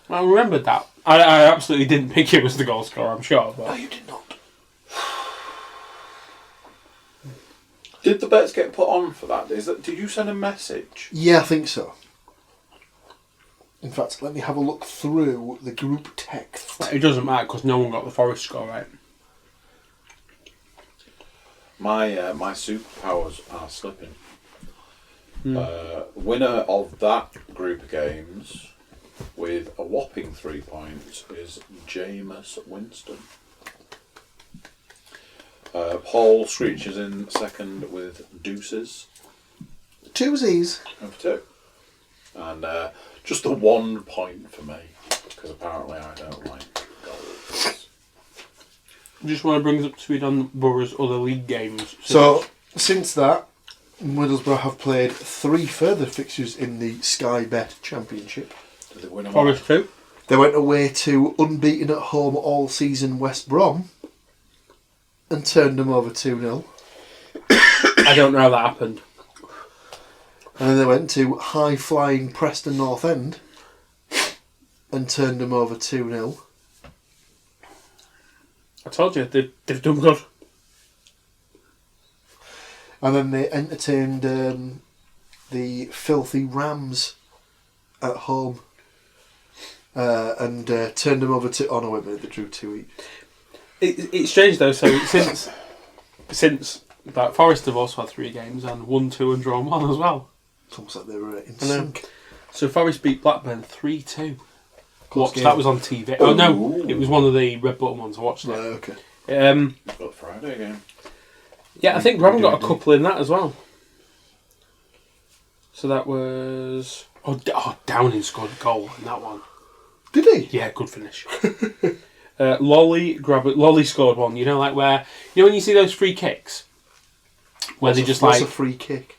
I remembered that. I absolutely didn't think it was the goal scorer, I'm sure. No, But you did not. Did the bets get put on for that? Did you send a message? Yeah, I think so. In fact, let me have a look through the group text. it doesn't matter because no one got the Forest score right. My superpowers are slipping. Winner of that group of games with a whopping 3 points is James Winston. Paul Screech is in second with deuces. Twosies. Over 2. And just the 1 point for me, because apparently I don't like goals. Just want to bring us up to speed on Borough's other league games. So, since that, Middlesbrough have played 3 further fixtures in the Sky Bet Championship. Did they win them Forest 2. They went away to unbeaten at home all season West Brom and turned them over 2-0. I don't know how that happened. And then they went to high-flying Preston North End and turned them over 2-0. I told you, they've done good. And then they entertained the filthy Rams at home and turned them over to... Oh no, wait a minute, they drew 2 each. It's strange though, so since that Forest have also had 3 games and won 2 and drawn 1 as well. It's almost like they were in I know. sync. So Forest beat Blackburn 3-2. Close Watched game. that was on TV. Oh no, it was one of the red button ones. I watched it. Okay. Got Friday again. Yeah, I think Bram got a couple in that as well. So that was Downing scored a goal in that one. Did he? Yeah, good finish. Lolly scored one. You know, like where when you see those free kicks, where they just What's a free kick?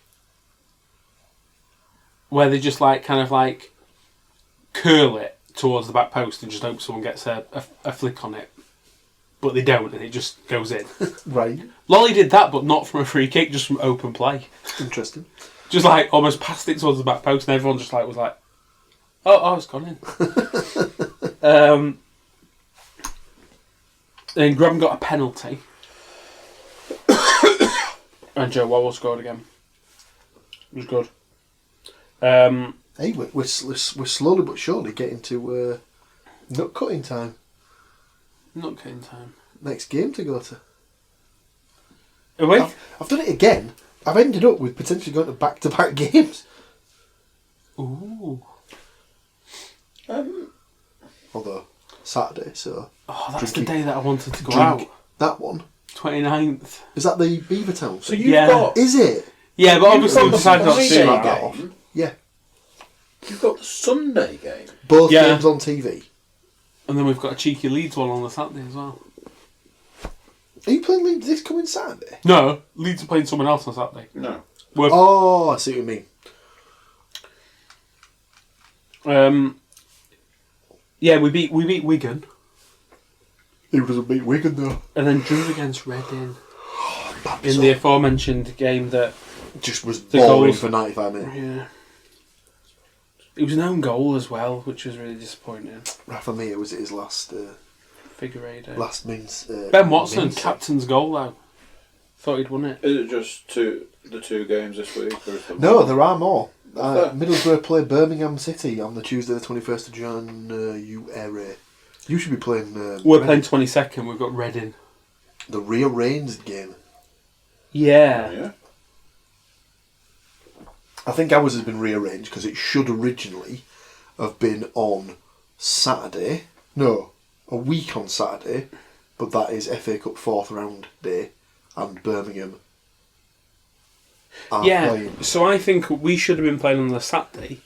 where they just kind of curl it towards the back post and just hope someone gets a flick on it. But they don't, and it just goes in. Right. Lolly did that, but not from a free kick, just from open play. Interesting. Just almost passed it towards the back post, and everyone just was like, oh, it's gone in. Then Graham got a penalty. And Joe Wowell scored again. It was good. Hey, we're slowly but surely getting to nut cutting time. Not getting time. Next game to go to. Are we? I've done it again. I've ended up with potentially going to back-to-back games. Ooh. Although, Saturday, so... Oh, that's the Drinky- day that I wanted to go drink out. That one. 29th. Is that the Beavertown So thing? you've Yeah. got... Is it? Yeah, but obviously we got the decided not to do Friday that. game. Yeah. You've got the Sunday game. Both Yeah. games on TV. And then we've got a cheeky Leeds one on the Saturday as well. Are you playing Leeds this coming Saturday? No, Leeds are playing someone else on Saturday. No. Oh, I see what you mean. Yeah, we beat Wigan Who doesn't beat Wigan, though? and then drew against Reading in the aforementioned game that Just was the boring goals- for 95 minutes. yeah. It was an own goal as well, which was really disappointing. For me, it was his last Figueiredo. last means. Ben Watson, means- captain's goal though. Thought he'd won it. Is it just the 2 games this week? Or is there No, more? there are more. there? Middlesbrough play Birmingham City on the Tuesday, the 21st of January. You should be playing. We're playing 22nd. We've got Reading. the rearranged game. Yeah. Oh, yeah. I think ours has been rearranged because it should originally have been on Saturday. No, a week on Saturday, but that is FA Cup 4th round day, and Birmingham are playing. So I think we should have been playing on the Saturday,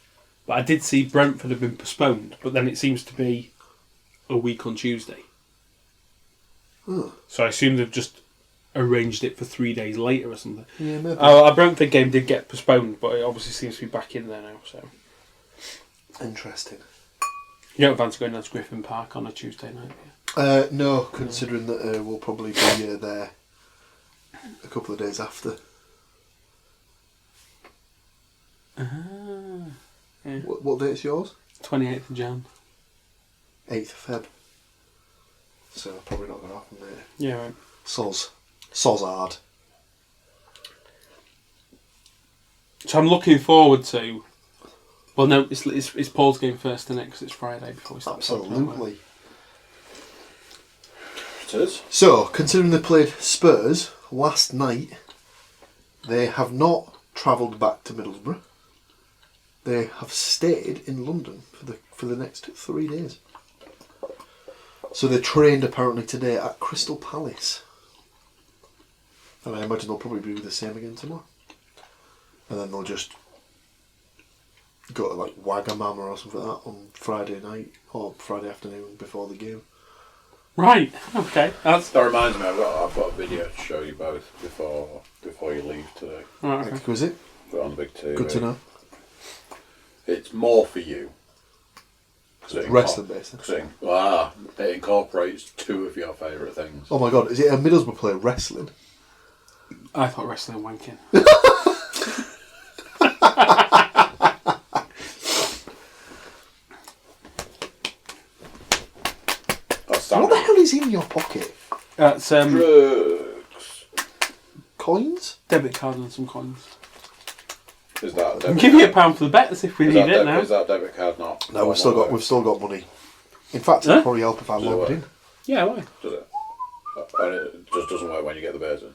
but I did see Brentford have been postponed, but then it seems to be a week on Tuesday. Huh. So I assume they've just arranged it for 3 days later or something. Yeah, maybe. Our Brentford game did get postponed, but it obviously seems to be back in there now. So Interesting. you don't fancy going down to Griffin Park on a Tuesday night? Yeah? No, considering that we'll probably be there a couple of days after. Yeah. What date's yours? 28th of Jan. 8th of Feb. So probably not going to happen there. Yeah, right. Soz hard. So I'm looking forward to. Well, no, it's Paul's game first, isn't it? Because it's Friday before we start. Absolutely. It is. So, considering they played Spurs last night, they have not travelled back to Middlesbrough. They have stayed in London for the next 3 days. So they trained apparently today at Crystal Palace. And I imagine they'll probably do the same again tomorrow. And then they'll just go to like Wagamama or something like that on Friday night or Friday afternoon before the game. Right. Okay. That reminds me, I've got a video to show you both before you leave today. Right, okay. Exquisite. Put it on the big TV. Good to know. It's more for you. Wrestling based. It incorporates two of your favourite things. Oh my god, is it a Middlesbrough player wrestling? I thought wrestling wanking. What the hell is in your pocket? That's Drugs. Coins? debit card and some coins. Is that a I'm debit giving you card? £1 for the bet if we Is need that it now. Is that debit card not? No, we've still got money. In fact, it'd probably help if I Does it logged work? in. Yeah, why? Does it? And it just doesn't work when you get the bears in.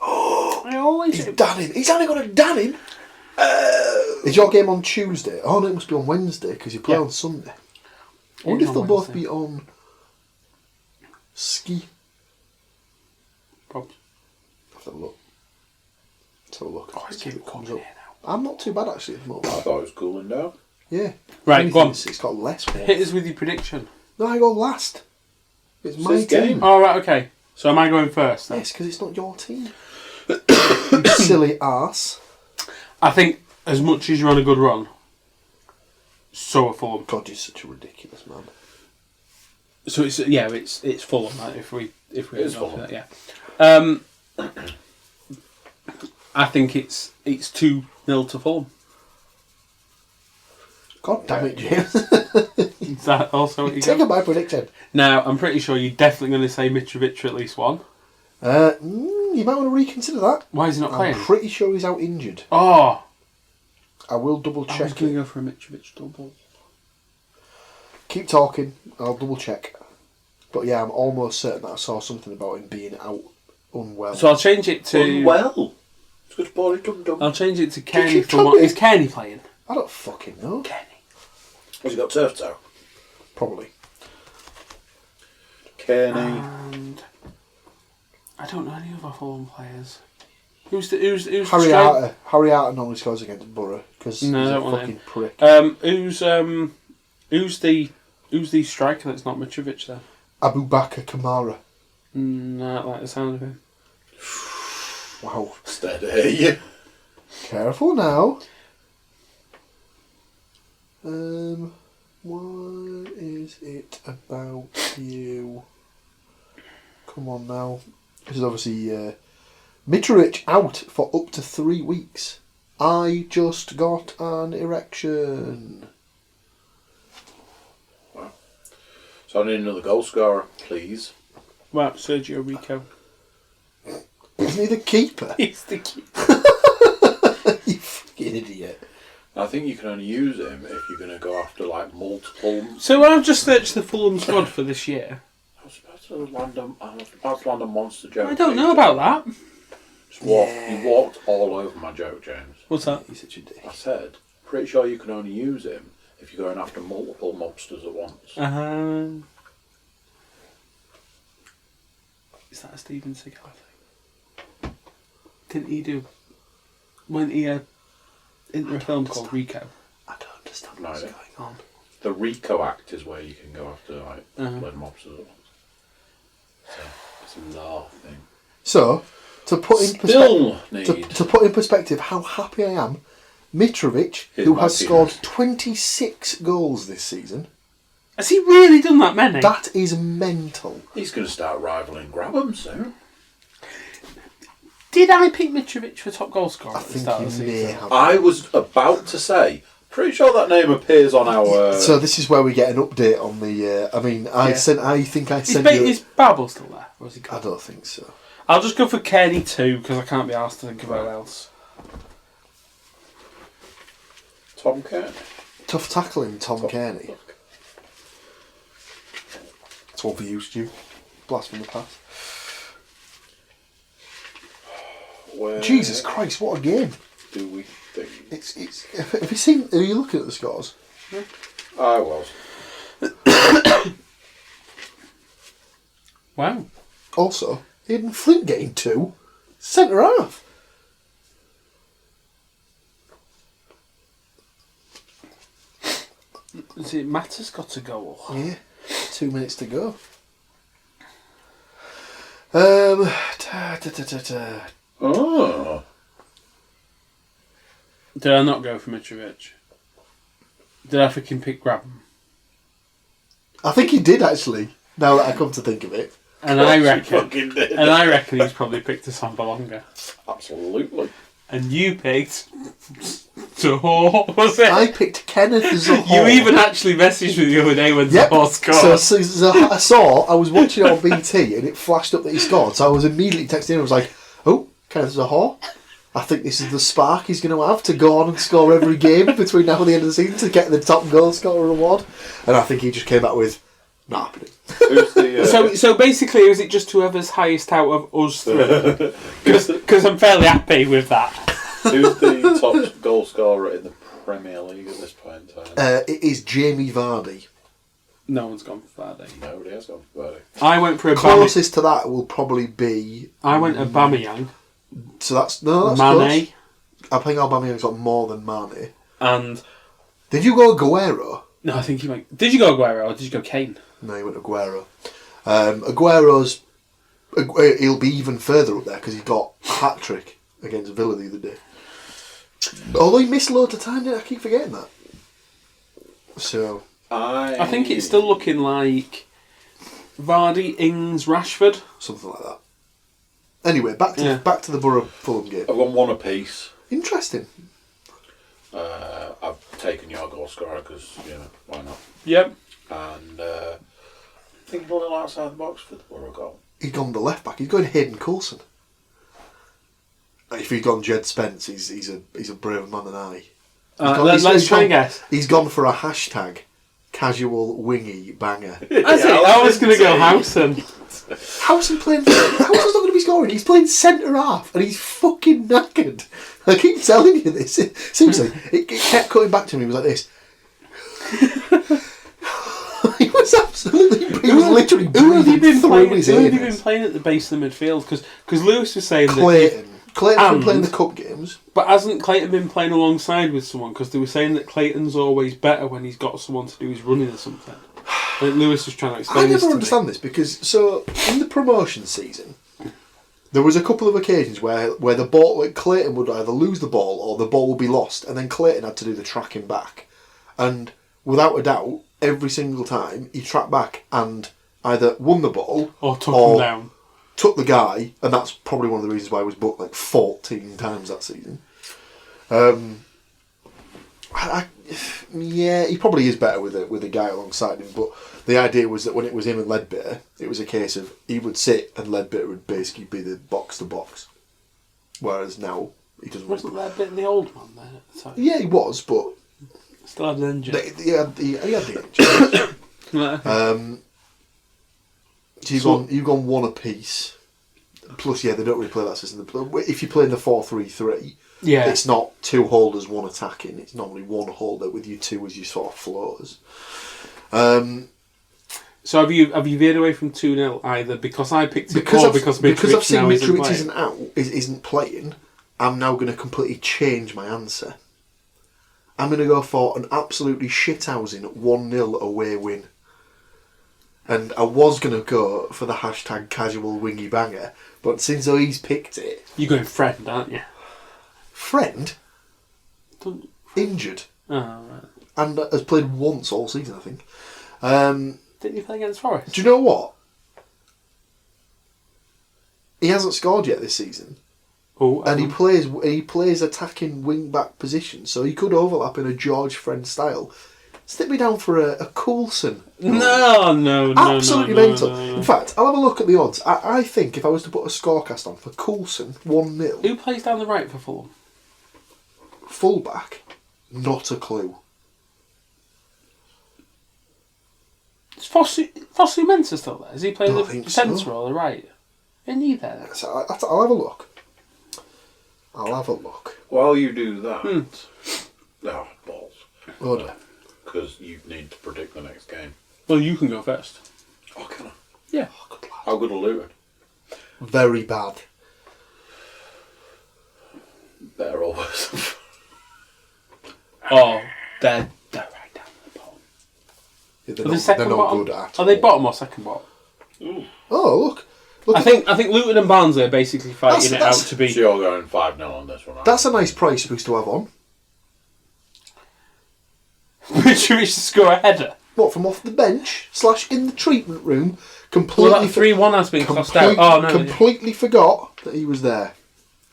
I always He's do. done him. He's only got to done him. Is your game on Tuesday? Oh no, it must be on Wednesday because you play on Sunday. I wonder It's if they'll on both Wednesday. be on ski. Probably. Have a look. Let's have a look. Oh, it's getting cold in here now. I'm not too bad actually at the I moment. thought it was cooling down. Yeah. Right, Anything, go on. It's got less warmth. Hit us with your prediction. No, I go last. It's my his team. game. Oh, right, okay. So am I going first then? Yes, because it's not your team. You silly ass. I think as much as you're on a good run, so are Fulham. God, you're such a ridiculous man. So it's Fulham. Right, if we is go Fulham. for that, yeah. I think it's 2-0 to Fulham. God damn it, James. Is that also what you Take got? my prediction. Now I'm pretty sure you're definitely going to say Mitrovic for at least one. You might want to reconsider that. Why is he not playing? I'm pretty sure he's out injured. Oh, I will double I was check going to it. go for a Mitrovic double. Keep talking. I'll double check. But yeah, I'm almost certain that I saw something about him being out unwell. So I'll change it to. Well, it's good body dum dum. I'll change it to Kenny you for what? tell me? Is Kenny playing? I don't fucking know. Kenny. Has he got turf toe? Probably. Kenny. And I don't know any other Fulham players. Who's the Harry striker? Arter. Harry Arter normally scores against Borough because No, I he's a don't want fucking him. prick. Who's the striker that's not Mitrovic then? Abu Bakr Kamara. No, I don't like the sound of him. Wow. Steady. Careful now. What is it about you? Come on now. This is obviously Mitrovic out for up to 3 weeks. I just got an erection. So I need another goal scorer, please. Well, Sergio Rico. Isn't he the keeper? He's the keeper. You fucking idiot. I think you can only use him if you're going to go after like multiple. So I've just searched the Fulham squad for this year. I was about to land a monster joke. I don't know about that. You walked all over my joke, James. What's that? He's such a dick. I said, pretty sure you can only use him if you're going after multiple mobsters at once. Is that a Steven Seagal thing? Didn't he do? Wasn't he into a film called Rico? I don't understand No, what's yeah. going on. The Rico Act is where you can go after like blood mobsters at once. So it's a law thing. So, to put in Still perspective, to put in perspective how happy I am, Mitrovic, Here's who my has penis. scored 26 goals this season, Has he really done that many? that is mental. He's going to start rivaling Grabham soon. Did I pick Mitrovic for top goal scorer I at the think start you of the may season? have. I was about to say, Pretty sure that name appears on our... So this is where we get an update on the... I think I sent you... Is Babel still there? Or is he gone? I don't think so. I'll just go for Kenny 2 because I can't be asked to think of who else. Tom Kearney. Tough tackling, Tom Kearney. Look. It's one for you, Stu. Blast from the past. Where Jesus Christ, what a game! do we think? It's. Have you seen? Are you looking at the scores? I was. Wow. Also, Aidan Flint getting 2. Centre half. Is it Matt's got a goal? Yeah. 2 minutes to go. Oh. Did I not go for Mitrovic? Did I freaking pick Grabham? I think he did actually. Now that I come to think of it. And I reckon, fucking did. and I reckon he's probably picked a Sambalonga. Absolutely. And you picked Zahor, was it? I picked Kenneth Zahor. You even actually messaged me the other day when Zahor scored. So I was watching it on BT and it flashed up that he scored. So I was immediately texting him. I was like, "Oh, Kenneth Zahor. I think this is the spark he's going to have to go on and score every game between now and the end of the season to get the top goal scorer award." And I think he just came back with, "Not happening." Who's the... So basically, is it just whoever's highest out of us three? Because I'm fairly happy with that. Who's the top goal scorer in the Premier League at this point in time? It is Jamie Vardy. No one's gone for Vardy. Nobody has gone for Vardy. I went for Closest to that will probably be... I went Aubameyang. So that's Mane. Close. I think Aubameyang's got more than Mane. And... Did you go Aguero? No, I think you might... Did you go Aguero or did you go Kane? No, you went Aguero. Aguero's... He'll be even further up there because he got a hat-trick against Villa the other day. Although he missed loads of time, I keep forgetting that. So... I think it's still looking like Vardy, Ings, Rashford. Something like that. Anyway, back to the Borough-Fulham game. I've gone one apiece. Interesting. I've taken your goal scorer because, why not? Yep. And I think a little outside the box for the Borough goal. He's gone the left back. He's going Hayden Coulson. If he's gone Jed Spence, he's a braver man than I. Let's try and guess. He's gone for a hashtag casual wingy banger. I was going to go Howson. Howson's not going to be scoring. He's playing centre half and he's fucking knackered. I keep telling you this. Seriously, it kept coming back to me. It was like this. He was absolutely. He was literally breathing through his ears. Who had he been playing at the base of the midfield? Because Lewis was saying Clayton's been playing the cup games. But hasn't Clayton been playing alongside with someone? Because they were saying that Clayton's always better when he's got someone to do his running or something. I think Lewis was trying to explain this to me. I never understand this because in the promotion season, there was a couple of occasions where the ball, like Clayton would either lose the ball or the ball would be lost, and then Clayton had to do the tracking back. And without a doubt, every single time he tracked back and either won the ball or took him down. Took the guy, and that's probably one of the reasons why he was booked like 14 times that season. Yeah, he probably is better with a guy alongside him, but the idea was that when it was him and Ledbetter, it was a case of he would sit and Ledbetter would basically be the box to box. Whereas now he doesn't. Wasn't Ledbetter the old man then at the time? Yeah, he was, but still had an engine. He had the engine. So you've gone one apiece. Plus, they don't really play that system. If you play in the 4-3-3, it's not two holders, one attacking. It's normally one holder with you two as your sort of floaters. So have you veered away from 2-0 either because I picked it or because I've seen Mitrovic isn't playing? I'm now going to completely change my answer. I'm going to go for an absolutely shithousing 1-0 away win. And I was going to go for the hashtag casual wingy banger, but since he's picked it... You're going friend, aren't you? Friend? Injured. Oh, right. And has played once all season, I think. Didn't you play against Forest? Do you know what? He hasn't scored yet this season. And he plays attacking wing back position, so he could overlap in a George Friend style. Stick me down for a Coulson. No. Absolutely mental. No. In fact, I'll have a look at the odds. I think if I was to put a scorecast on for Coulson, 1-0. Who plays down the right for Fulham? Fullback, not a clue. Is Fosu Mensah still there? Is he playing Don't the think centre so. or the right? Isn't he there? So I'll have a look. While you do that, balls. Oh, dear. Because you need to predict the next game. Well, you can go first. Oh, can I? Yeah. How good are Luton? Very bad. Better or worse? Oh, they're right down at the bottom. Yeah, Are they second not bottom? good at Are they all. bottom or second bottom? Ooh. Oh, look. I think Luton and Barnsley are basically fighting That's- it out to be. So you're going 5-0 on this one, aren't That's a nice price for us to have on. Which to score a header. What, from off the bench / in the treatment room? Well, Completely, that 3-1 has been crossed out. Oh no! completely forgot that he was there.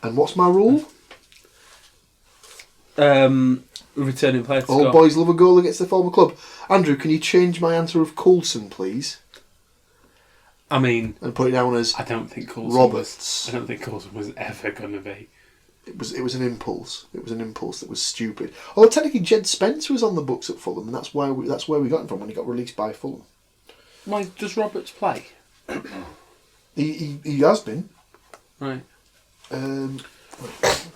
And what's my rule? Returning player to All score. boys love a goal against their former club. Andrew, can you change my answer of Coulson, please? I mean, And put it down as I don't think Coulson Roberts. I don't think Coulson was ever going to be. It was an impulse. It was an impulse that was stupid. Although technically Jed Spence was on the books at Fulham, and that's where we got him from when he got released by Fulham. Why does Roberts play? He has been. Right.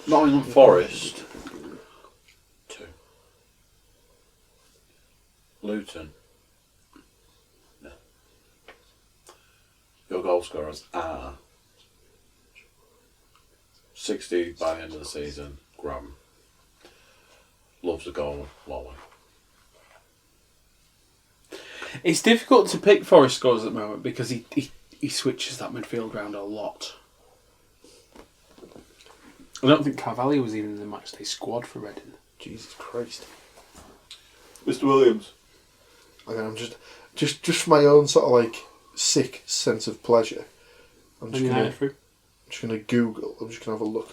Nottingham Forest 2. Luton. No. Your goal scorers are 60 by the end of the season. Graham loves a goal. Lolly. It's difficult to pick Forest scores at the moment because he switches that midfield round a lot. I don't think Carvalho was even in the matchday squad for Reading. Jesus Christ. Mr. Williams. Again, I'm just for my own sort of like sick sense of pleasure. I'm just gonna Google. I'm just gonna have a look.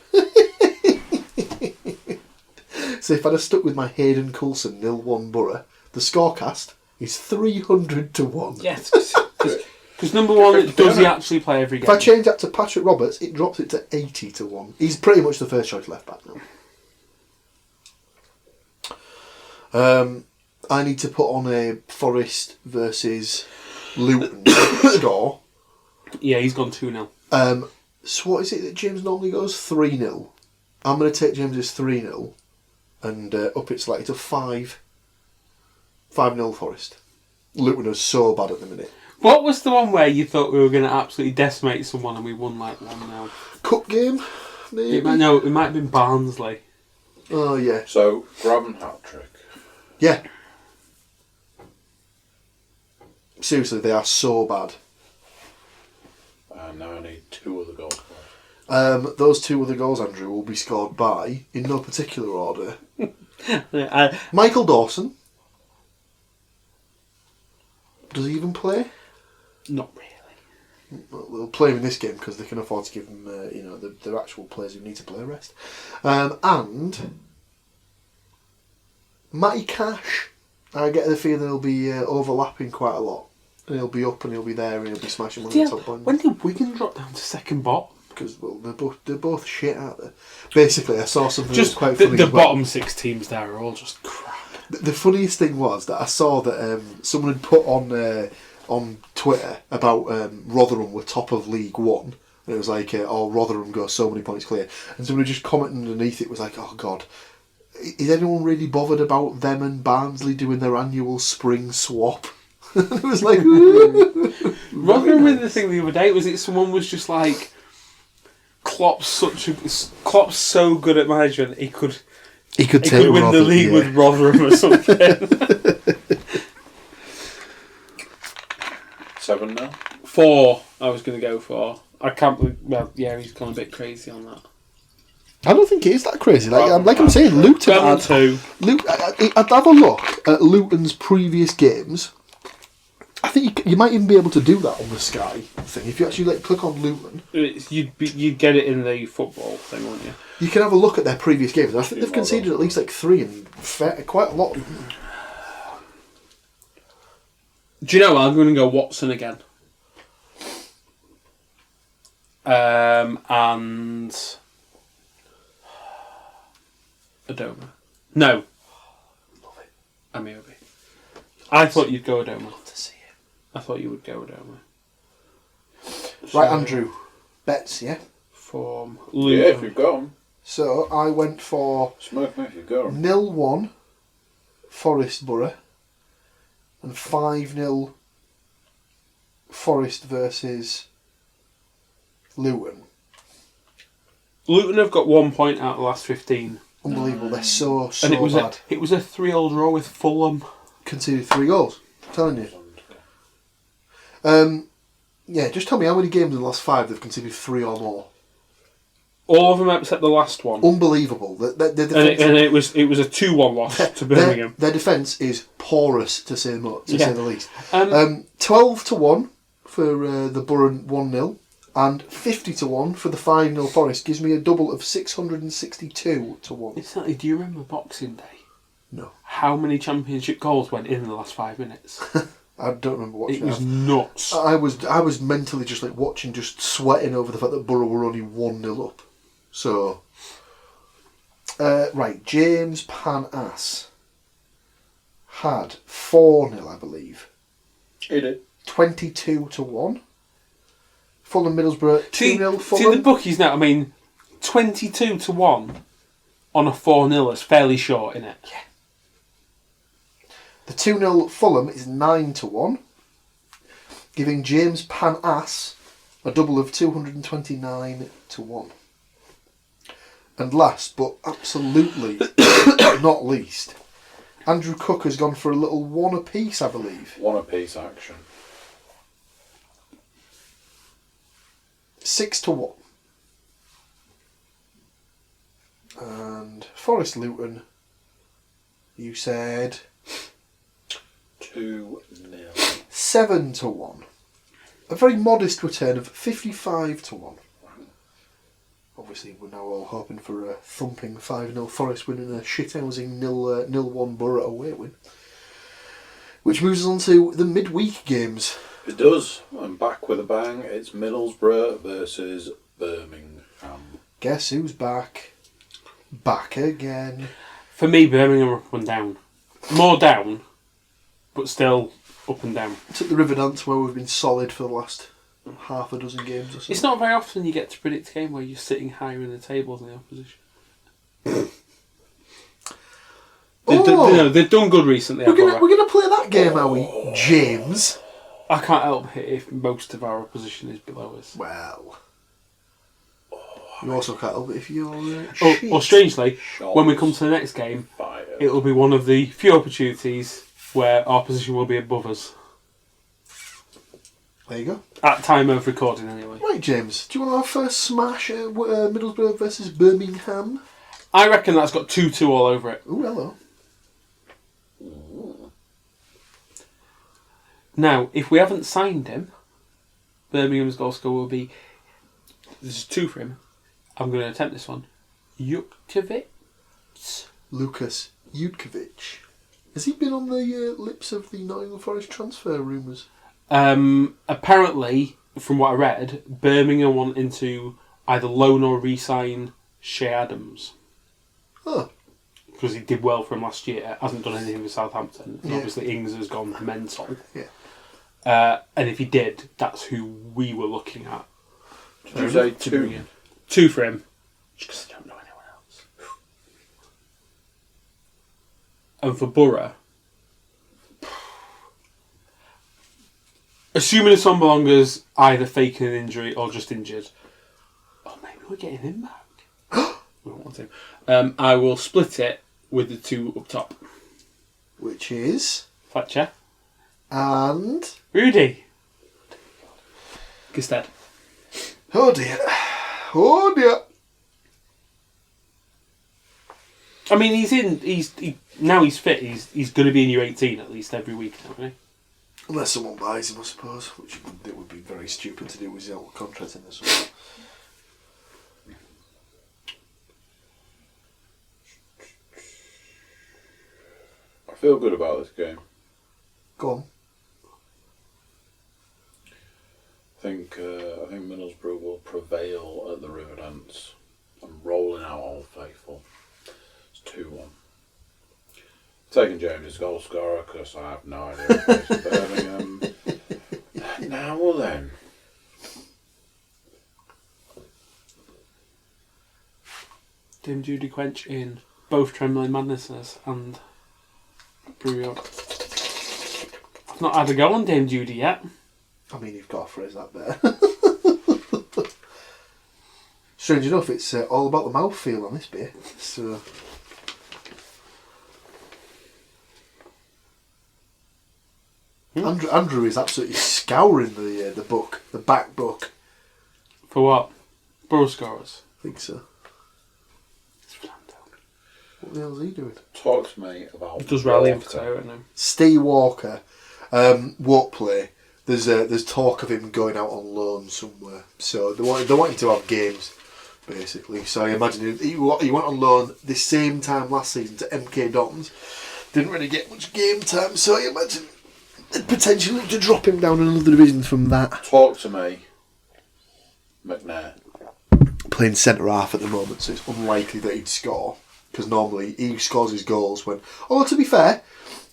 So if I'd have stuck with my Hayden Coulson 0-1 Borough, the scorecast is 300 to 1. Yes, because number one, does he actually play every game? If I change that to Patrick Roberts, it drops it to 80 to 1. He's pretty much the first choice left back now. I need to put on a Forest versus Luton score. Yeah, he's gone 2-0. So what is it that James normally goes? 3-0. I'm going to take James's 3-0 and up it slightly to 5. 5-0 Forest. Luton are so bad at the minute. What was the one where you thought we were going to absolutely decimate someone and we won like 1-0? Cup game, maybe? It might have been Barnsley. Oh, yeah. So, Graham hat-trick. Yeah. Seriously, they are so bad. And now I need 2 other goals. Those 2 other goals, Andrew, will be scored by, in no particular order, Michael Dawson. Does he even play? Not really. Well, they'll play him in this game because they can afford to give him, the actual players who need to play a rest. And Matty Cash. I get the feeling he'll be overlapping quite a lot. And he'll be up and he'll be there and he'll be smashing one of the top points. When did Wigan drop down to second bottom? Because they're both shit, aren't they? Basically, I saw something that was Just quite the funny. as well. bottom 6 teams there are all just crap. The funniest thing was that I saw that someone had put on Twitter about Rotherham were top of League One. And it was like, Rotherham go so many points clear. And someone just commented underneath it was like, oh God, is anyone really bothered about them and Barnsley doing their annual spring swap? And it was like, Rotherham with the thing the other day, was it someone was just like, Klopp's so good at management, he could win the league with Rotherham or something. 7-0? 4, I was going to go for. I can't believe, he's gone a bit crazy on that. I don't think it is that crazy. Like I'm saying, Luton. I'd have a look at Luton's previous games. I think you might even be able to do that on the Sky thing. If you actually click on Luton, you'd get it in the football thing, wouldn't you? you can have a look at their previous games. I think they've conceded at least 3 and quite a lot. Do you know, I'm going to go Watson again. And Adoma. No. Love it. Amiobi. I thought you'd go Adoma. Love to see it. I thought you would go Adoma. Right, Andrew. Bets, yeah? From Yeah, Luton. if you've got 'em. So I went for Smoke me if you've got 'em. 0-1 Forest Borough and 5-0 Forest versus Luton. Luton have got 1 point out of the last 15. Unbelievable, they're so And it was bad. it was a 3-3 draw with Fulham. Conceded 3 goals. I'm telling you. Yeah, just tell me how many games in the last 5 they've conceded 3 or more. All of them except the last one. Unbelievable. The defense, And it was a 2-1 loss to Birmingham. Their defence is porous, to say the least. 12-1 for the Borough 1-0 and 50-1 for the 5-0 Forest. Gives me a double of 662-1. Exactly. Do you remember Boxing Day? No. How many championship goals went in the last 5 minutes? I don't remember watching It was nuts. I was mentally just watching, just sweating over the fact that Borough were only 1-0 up. So, right, James Panas had 4-0, I believe. He did. 22-1. Fulham Middlesbrough 2-0 See Fulham. the bookies now. I mean, 22-1 on a 4-0 is fairly short, isn't it? Yeah. The 2-0 Fulham is 9-1, giving James Panas a double of 229-1. And last, but absolutely not least, Andrew Cook has gone for a little 1 apiece, I believe. 1 apiece action. 6-1. And Forest Luton, you said 2-0. 7-1. A very modest return of 55-1. Obviously, we're now all hoping for a thumping 5-0 Forest win and a shithousing 0-1 Borough away win. Which moves us on to the midweek games. It does. I'm back with a bang. It's Middlesbrough versus Birmingham. Guess who's back? Back again. For me, Birmingham are up and down. More down, but still up and down. It's at the River Dance where we've been solid for the last half a dozen games or so. It's not very often you get to predict a game where you're sitting higher in the table than the opposition. They've done good recently. We're gonna play that game, are we, James? I can't help it if most of our opposition is below us. Well, you also can't help it if you're Or strangely, when we come to the next game, it'll be one of the few opportunities where our position will be above us. There you go. At time of recording, anyway. Right, James, do you want our first smash at Middlesbrough versus Birmingham? I reckon that's got 2-2 all over it. Oh, hello. Now, if we haven't signed him, Birmingham's goal score will be... There's 2 for him. I'm going to attempt this one. Jutkiewicz? Lucas Jutkiewicz. Has he been on the lips of the Nottingham Forest transfer rumours? Apparently, from what I read, Birmingham wanting to either loan or re-sign Shea Adams. Oh. Because he did well for him last year. Hasn't done anything for Southampton. And Yeah. obviously Ings has gone mental. Yeah. And if he did, that's who we were looking at. Did you say to 2? bring in. 2 for him. Just because I don't know anyone else. And for Borough, assuming Assombalonga's either faking an injury or just injured, maybe we're getting him back. We don't want him. I will split it with the 2 up top. Which is... Fletcher. And... Rudy. Gusted. Oh dear. Oh dear. I mean, now he's fit. He's going to be in your 18 at least every week now, isn't Unless someone buys him, I suppose, which it would be very stupid to do with his out contract in this one. I feel good about this game. Go on. I think Middlesbrough will prevail at the Riverdance. I'm rolling out Old Faithful. It's 2-1. Taking James' goal scorer because I have no idea if it's Birmingham. Now well then. Dame Judy Quench in both Trembling Madnesses and Brew Up. I've not had a go on Dame Judy yet. I mean, you've got to phrase that better. Strange enough, it's all about the mouthfeel on this beer. So, Andrew is absolutely scouring the book, the back book. For what? Borough scorers. I think so. What the hell's he doing? Talk to me about. He does rallying for Walker. Taylor right now. Steve Walker won't play. There's talk of him going out on loan somewhere. So they want him to have games, basically. So I imagine he went on loan this same time last season to MK Dons. Didn't really get much game time, so I imagine potentially to drop him down another division from that. Talk to me, McNair. Playing centre half at the moment, so it's unlikely that he'd score. Because normally he scores his goals when... Although to be fair,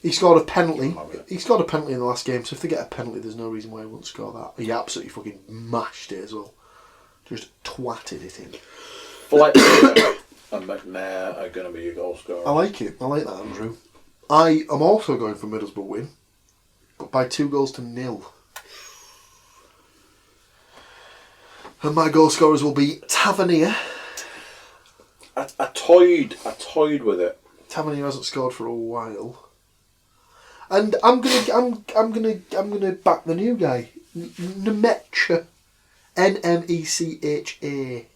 he scored a penalty. He scored a penalty in the last game, so if they get a penalty, there's no reason why he won't score that. He absolutely fucking mashed it as well. Just twatted it in. Fletcher and McNair are going to be your goal scorer. I like it. I like that, Andrew. I am also going for Middlesbrough win, but by 2-0. And my goal scorers will be Tavernier. I toyed with it. Tavernier hasn't scored for a while. And I'm gonna back the new guy, Nmecha, Nmecha.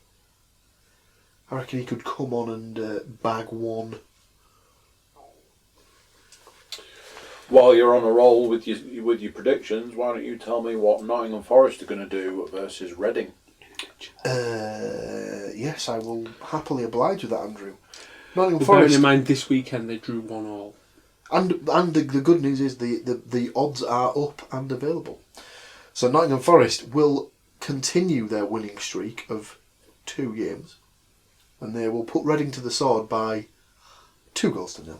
I reckon he could come on and bag one. While you're on a roll with your predictions, why don't you tell me what Nottingham Forest are going to do versus Reading? Yes, I will happily oblige with that, Andrew. Nottingham Bearing Forest. in mind this weekend they drew 1-1. And the good news is the odds are up and available. So Nottingham Forest will continue their winning streak of 2 games, and they will put Reading to the sword by 2-0.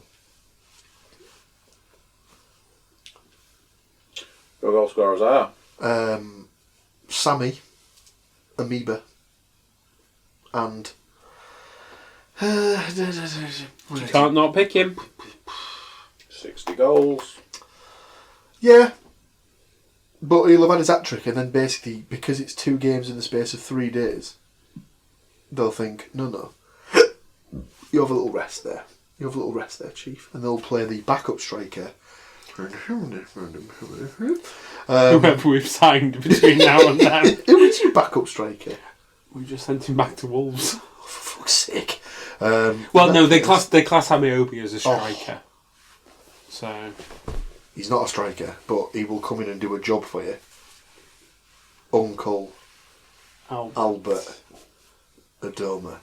Your goal scorers are? Sammy, Amoeba, and You can't not pick him. 60 goals. yeah, but he'll have had his hat-trick, and then basically, because it's 2 games in the space of 3 days, they'll think, no, you have a little rest there. You have a little rest there, Chief. And they'll play the backup striker. Whoever we've signed between now and then. Who is your backup striker? We just sent him back to Wolves. Oh, for fuck's sake. Well, no, they class Amiobi as a striker. So He's not a striker, but he will come in and do a job for you. Uncle Albert Adoma.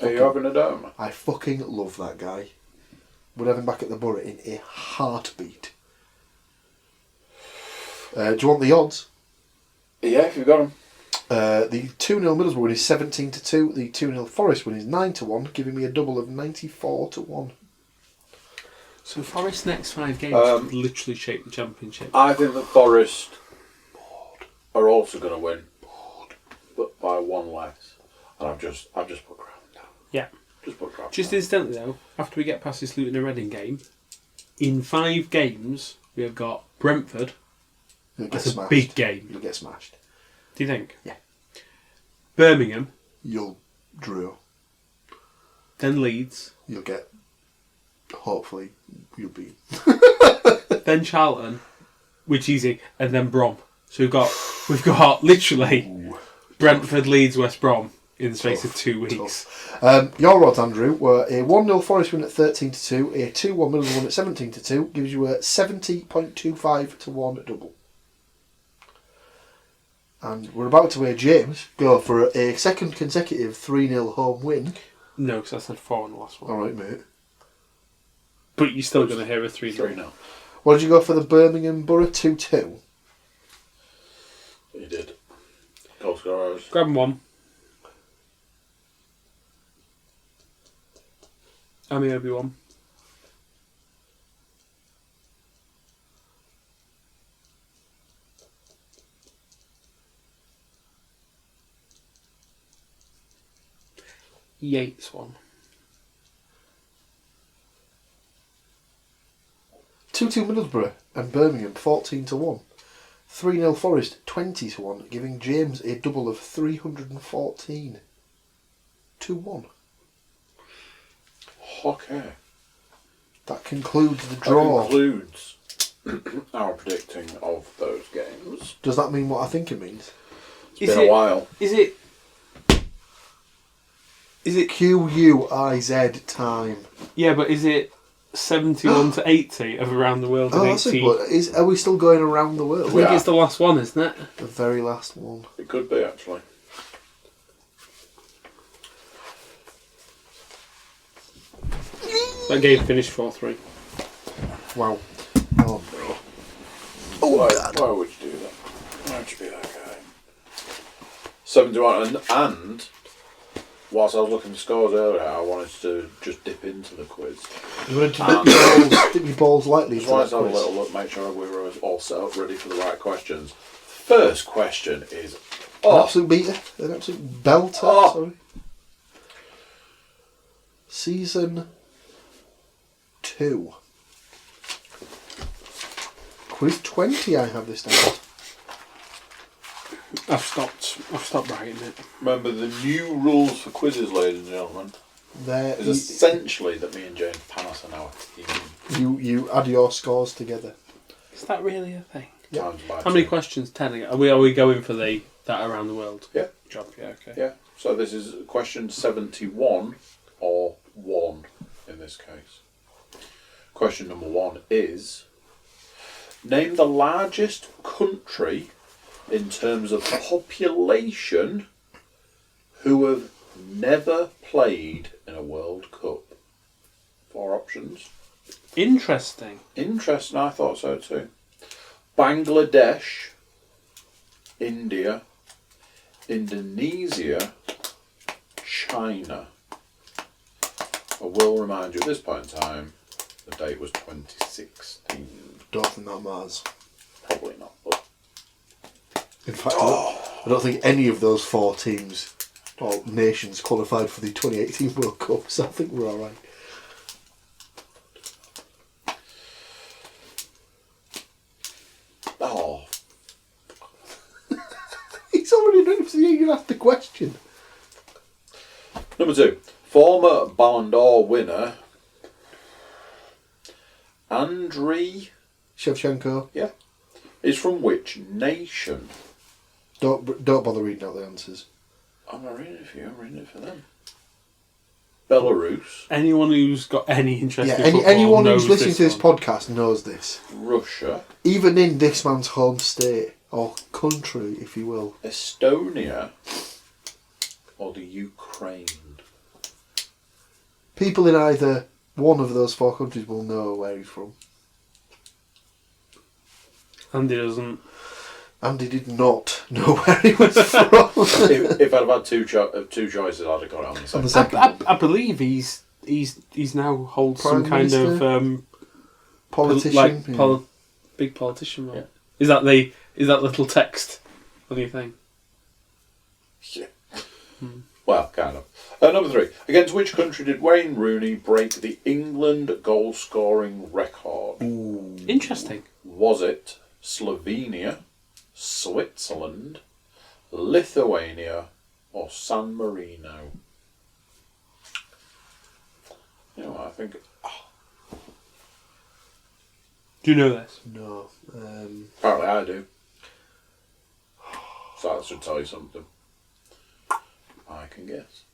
Are you having a dome? I fucking love that guy. Would have him back at the Borough in a heartbeat. Do you want the odds? Yeah, if you've got them. The 2-0 Middlesbrough win is 17-2. The 2-0 Forest win is 9-1, giving me a double of 94-1. So Forest's next 5 games could literally shape the championship. I think that Forest are also going to win, but by 1 less. And I've just put Crown down. Yeah. Just put Crown Just down. incidentally though, after we get past this Luton and Reading game, in 5 games we have got Brentford. You'll get That's a smashed. big game. You'll get smashed. Do you think? Yeah. Birmingham, You'll draw. then Leeds, You'll get... Hopefully, you'll be... then Charlton, which is easy, and then Brom. So we've got literally Brentford, Leeds, West Brom in the space of 2 weeks. Your odds, Andrew, were a 1-0 Forest win at 13-2, a 2-1 Middlesbrough win at 17-2, gives you a 70.25 to 1 double. And we're about to hear James go for a second consecutive 3-0 home win. No, because I said 4 in the last one. Alright, mate. But you're still going to hear a 3-0. What did you go for the Birmingham Borough 2-2? You did. Goal scorers. Grab 'em one. Obi one. Yates one. 2-2 Middlesbrough and Birmingham 14-1. 3-0 Forest 20-1, giving James a double of 314. 2-1. Okay. That concludes the draw. That concludes our predicting of those games. Does that mean what I think it means? It's been a while. Is it QUIZ time? Yeah, but is it 71 to 80 of around the world in That's 18? it. Are we still going around the world? I think it's the last one, isn't it? The very last one. It could be, actually. That game finished 4-3. Wow. Oh, bro. Why would you do that? Why would you be that guy? 71, and whilst I was looking for scores earlier, I wanted to just dip into the quiz. You wanted to dip your balls lightly Just into wanted that to have a quiz. little look, make sure we were all set up ready for the right questions. First question is... An absolute beater. An absolute belter. Sorry. Season 2. Quiz 20 I have this down. I've stopped writing it. Remember, the new rules for quizzes, ladies and gentlemen, There is essentially that me and James Panas are now a team. you add your scores together. Is that really a thing? Yeah. Times by How many two. questions? 10 again. Are we going for that around the world? Yeah. Job, yeah, okay. Yeah, so this is question 71, or 1 in this case. Question number 1 is, name the largest country in terms of population who have never played in a World Cup. 4 options. Interesting. Interesting, I thought so too. Bangladesh, India, Indonesia, China. I will remind you at this point in time, the date was 2016. Don't think that matters. Probably not, but In fact, I don't think any of those 4 teams or nations qualified for the 2018 World Cup, so I think we're alright. oh, He's already done it, so you can ask the question. number 2. Former Ballon d'Or winner Andriy, Shevchenko. yeah, is from which nation? Don't bother reading out the answers. I'm not reading it for you, I'm reading it for them. Belarus, Anyone who's got any interest Yeah, in football anyone who's knows listening to this one. podcast knows this. Russia, Even in this man's home state, or country, if you will. Estonia, or the Ukraine? People in either one of those 4 countries will know where he's from. Andy doesn't. Andy did not know where he was from. if I'd have had two choices, I'd have got it on the On second. the second. I believe he's now holds Prime some kind Minister? of Politician. yeah. big politician role. Yeah. Is that little text on your thing? Yeah. Well, kind of. Number 3. Against which country did Wayne Rooney break the England goal-scoring record? Ooh. Interesting. Was it Slovenia, Switzerland, Lithuania, or San Marino? You know what, I think... Do you know this? No. Apparently I do. So that should tell you something. I can guess.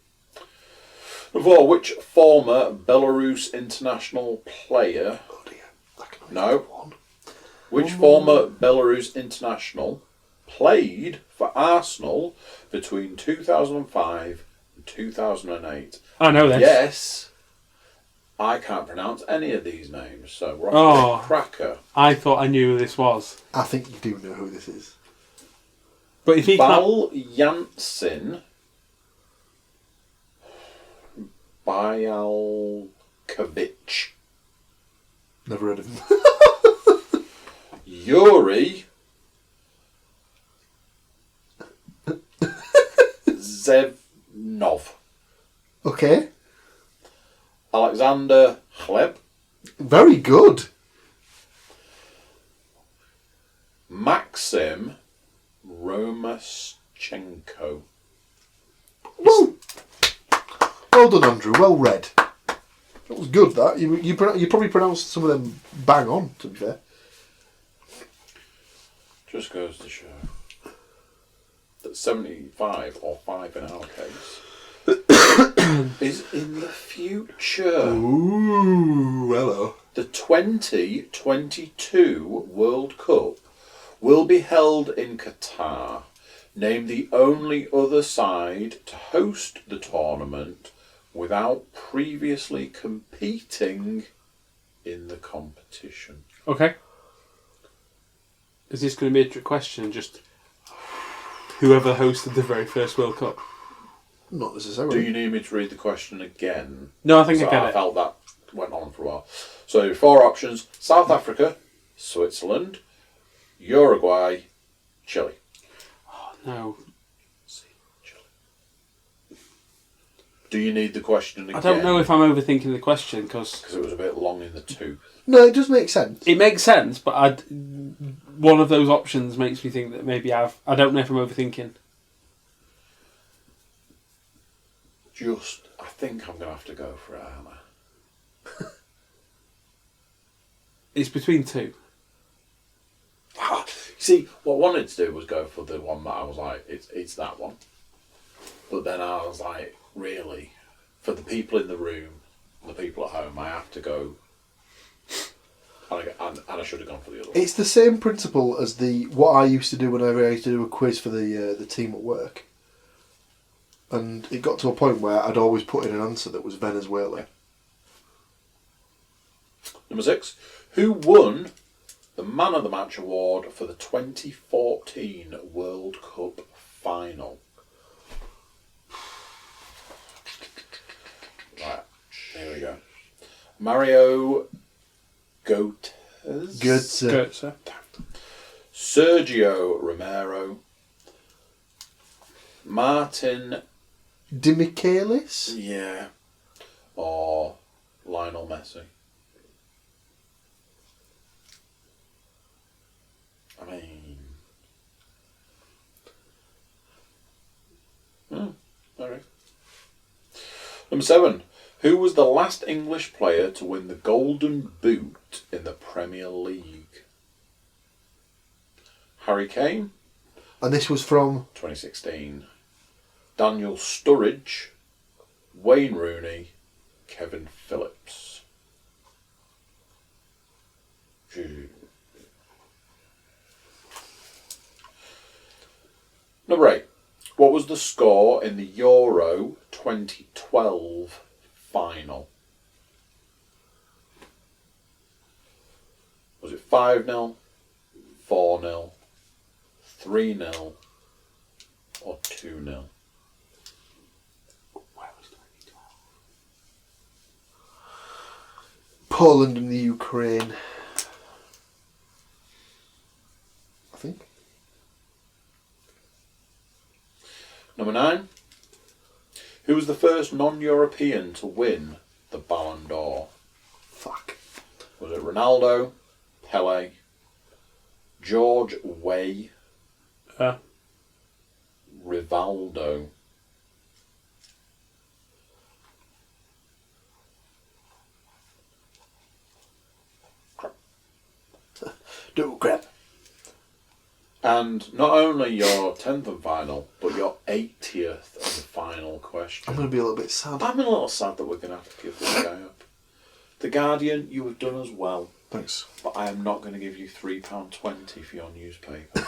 Number 4. Which former Belarus international player... Oh dear. That can only No. be one. Which former Belarus international played for Arsenal between 2005 and 2008? I know this. Yes. I can't pronounce any of these names, so we're off to a cracker. I thought I knew who this was. I think you do know who this is. But if he Val Jansin Bialkovic. Never heard of him. Yuri Zevnov. Okay. Alexander Chleb. Very good. Maxim Romaschenko. Well done, Andrew. Well read. That was good, that. You probably pronounced some of them bang on, to be fair. Just goes to show that 75 or 5 in our case is in the future. Ooh, hello. The 2022 World Cup will be held in Qatar. Name the only other side to host the tournament without previously competing in the competition. Okay. Is this going to be a trick question? Just whoever hosted the very first World Cup? Not necessarily. Do you need me to read the question again? No, I think I get I it. felt that went on for a while. So 4 options: South Africa, Switzerland, Uruguay, Chile. No. Do you need the question again? I don't know if I'm overthinking the question because Because it was a bit long in the tooth. No, it does make sense. it makes sense, but one of those options makes me think that maybe I don't know if I'm overthinking. I think I'm going to have to go for it, Anna. It's between two. See, what I wanted to do was go for the one that I was like, it's that one. But then I was like, really, for the people in the room, the people at home, I have to go. And I should have gone for the other one. It's the same principle as what I used to do whenever I used to do a quiz for the team at work. And it got to a point where I'd always put in an answer that was Venezuela. Number 6. Who won the Man of the Match award for the 2014 World Cup final? Right, here we go. Mario Götze. Goetze. Sergio Romero. Martin... Dimichelis? Yeah. Or Lionel Messi. I mean... Alright. Number 7. Who was the last English player to win the Golden Boot in the Premier League? Harry Kane, And this was from... 2016. Daniel Sturridge, Wayne Rooney, Kevin Phillips. Number 8. What was the score in the Euro 2012 final? Was it 5-0, 4-0, 3-0, or 2-0? Poland and the Ukraine. I think. Number 9. Who was the first non-European to win the Ballon d'Or? Fuck. Was it Ronaldo, Pele, George Weah, Rivaldo? Do crap. And not only your 10th and final, but your 80th and final question. I'm going to be a little bit sad. I'm a little sad that we're going to have to give this guy up. The Guardian, you have done as well. Thanks. But I am not going to give you £3.20 for your newspaper.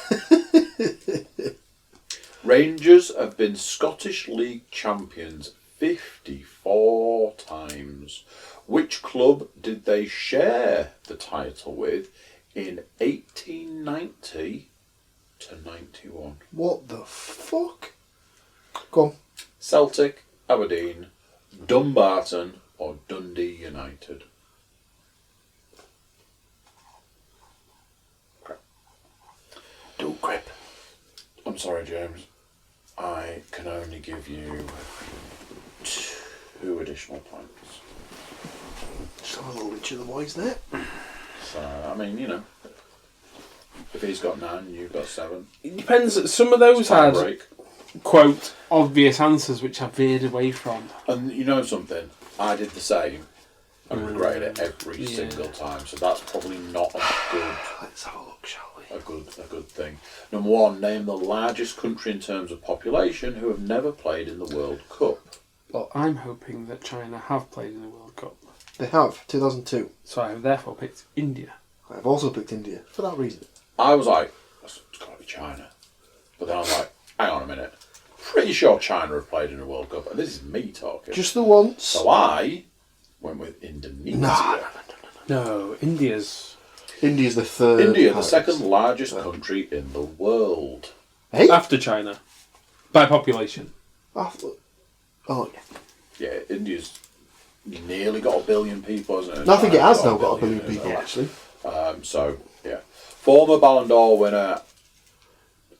Rangers have been Scottish League champions 54 times. Which club did they share the title with in 1890 to 91? What the fuck? Go on. Celtic, Aberdeen, Dumbarton or Dundee United? Do grip. I'm sorry, James. I can only give you 2 additional points. Just have a little bit of the boys there. So, I mean, you know, if he's got 9, you've got 7. It depends. Some of those had, quote, obvious answers which I veered away from. And you know something? I did the same. I regretted it every single time. So that's probably not a good... Let's have a look, shall we? A good thing. Number 1, name the largest country in terms of population who have never played in the World Cup. Well, I'm hoping that China have played in the World Cup. They have, 2002. So I have therefore picked India. I've also picked India, for that reason. I was like, it's got to be China. But then I was like, hang on a minute. Pretty sure China have played in a World Cup. And this is me talking. Just the once. So I went with Indonesia. No, India's the third. India, the second largest country in the world. Hey? after China. By population. Oh, yeah. Yeah, India's nearly got 1 billion people, hasn't it? No, I think it has China's now got 1 billion as people, well. actually. So, yeah. Former Ballon d'Or winner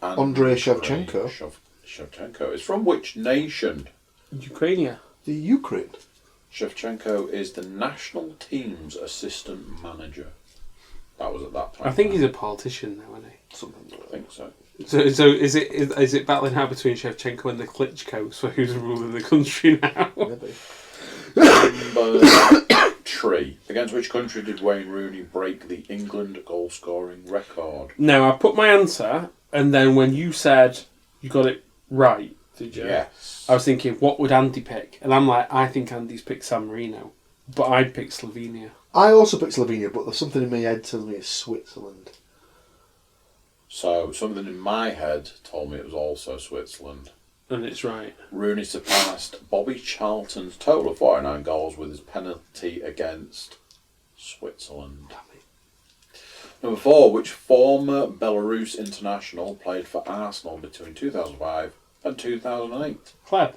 Andrei Shevchenko. Shevchenko is from which nation? Ukraine. The Ukraine. Shevchenko is the national team's assistant manager. That was at that time. I think he's a politician now, isn't he? Something like I think so. So is it battling now between Shevchenko and the Klitschko's for who's ruling the country now? Maybe. Number 3. Against which country did Wayne Rooney break the England goal-scoring record? Now, I put my answer, and then when you said you got it right, did you? Yes. I was thinking, what would Andy pick? And I'm like, I think Andy's picked San Marino. But I'd pick Slovenia. I also picked Slovenia, but there's something in my head telling me it's Switzerland. So, something in my head told me it was also Switzerland. And it's right. Rooney surpassed Bobby Charlton's total of 49 goals with his penalty against Switzerland. Number 4, which former Belarus international played for Arsenal between 2005 and 2008? Kleb.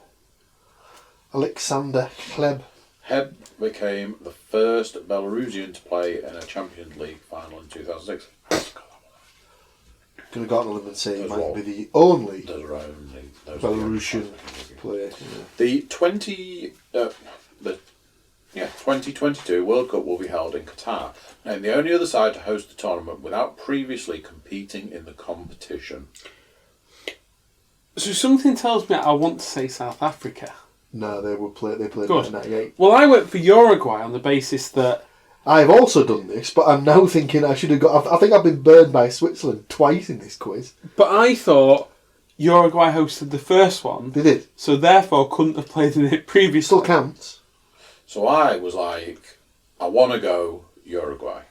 Alexander Kleb. Heb became the first Belarusian to play in a Champions League final in 2006. Going to go out on a limb and say it As might well. be the only Those are only Belarusian player. The 2022 World Cup will be held in Qatar. Name the only other side to host the tournament without previously competing in the competition. So something tells me I want to say South Africa. No, they played in Good. 1998. Well, I went for Uruguay on the basis that... I've also done this, but I'm now thinking I should have got... I think I've been burned by Switzerland twice in this quiz. But I thought Uruguay hosted the first one. They did. So therefore couldn't have played in it previously. Still counts. So I was like, I want to go Uruguay.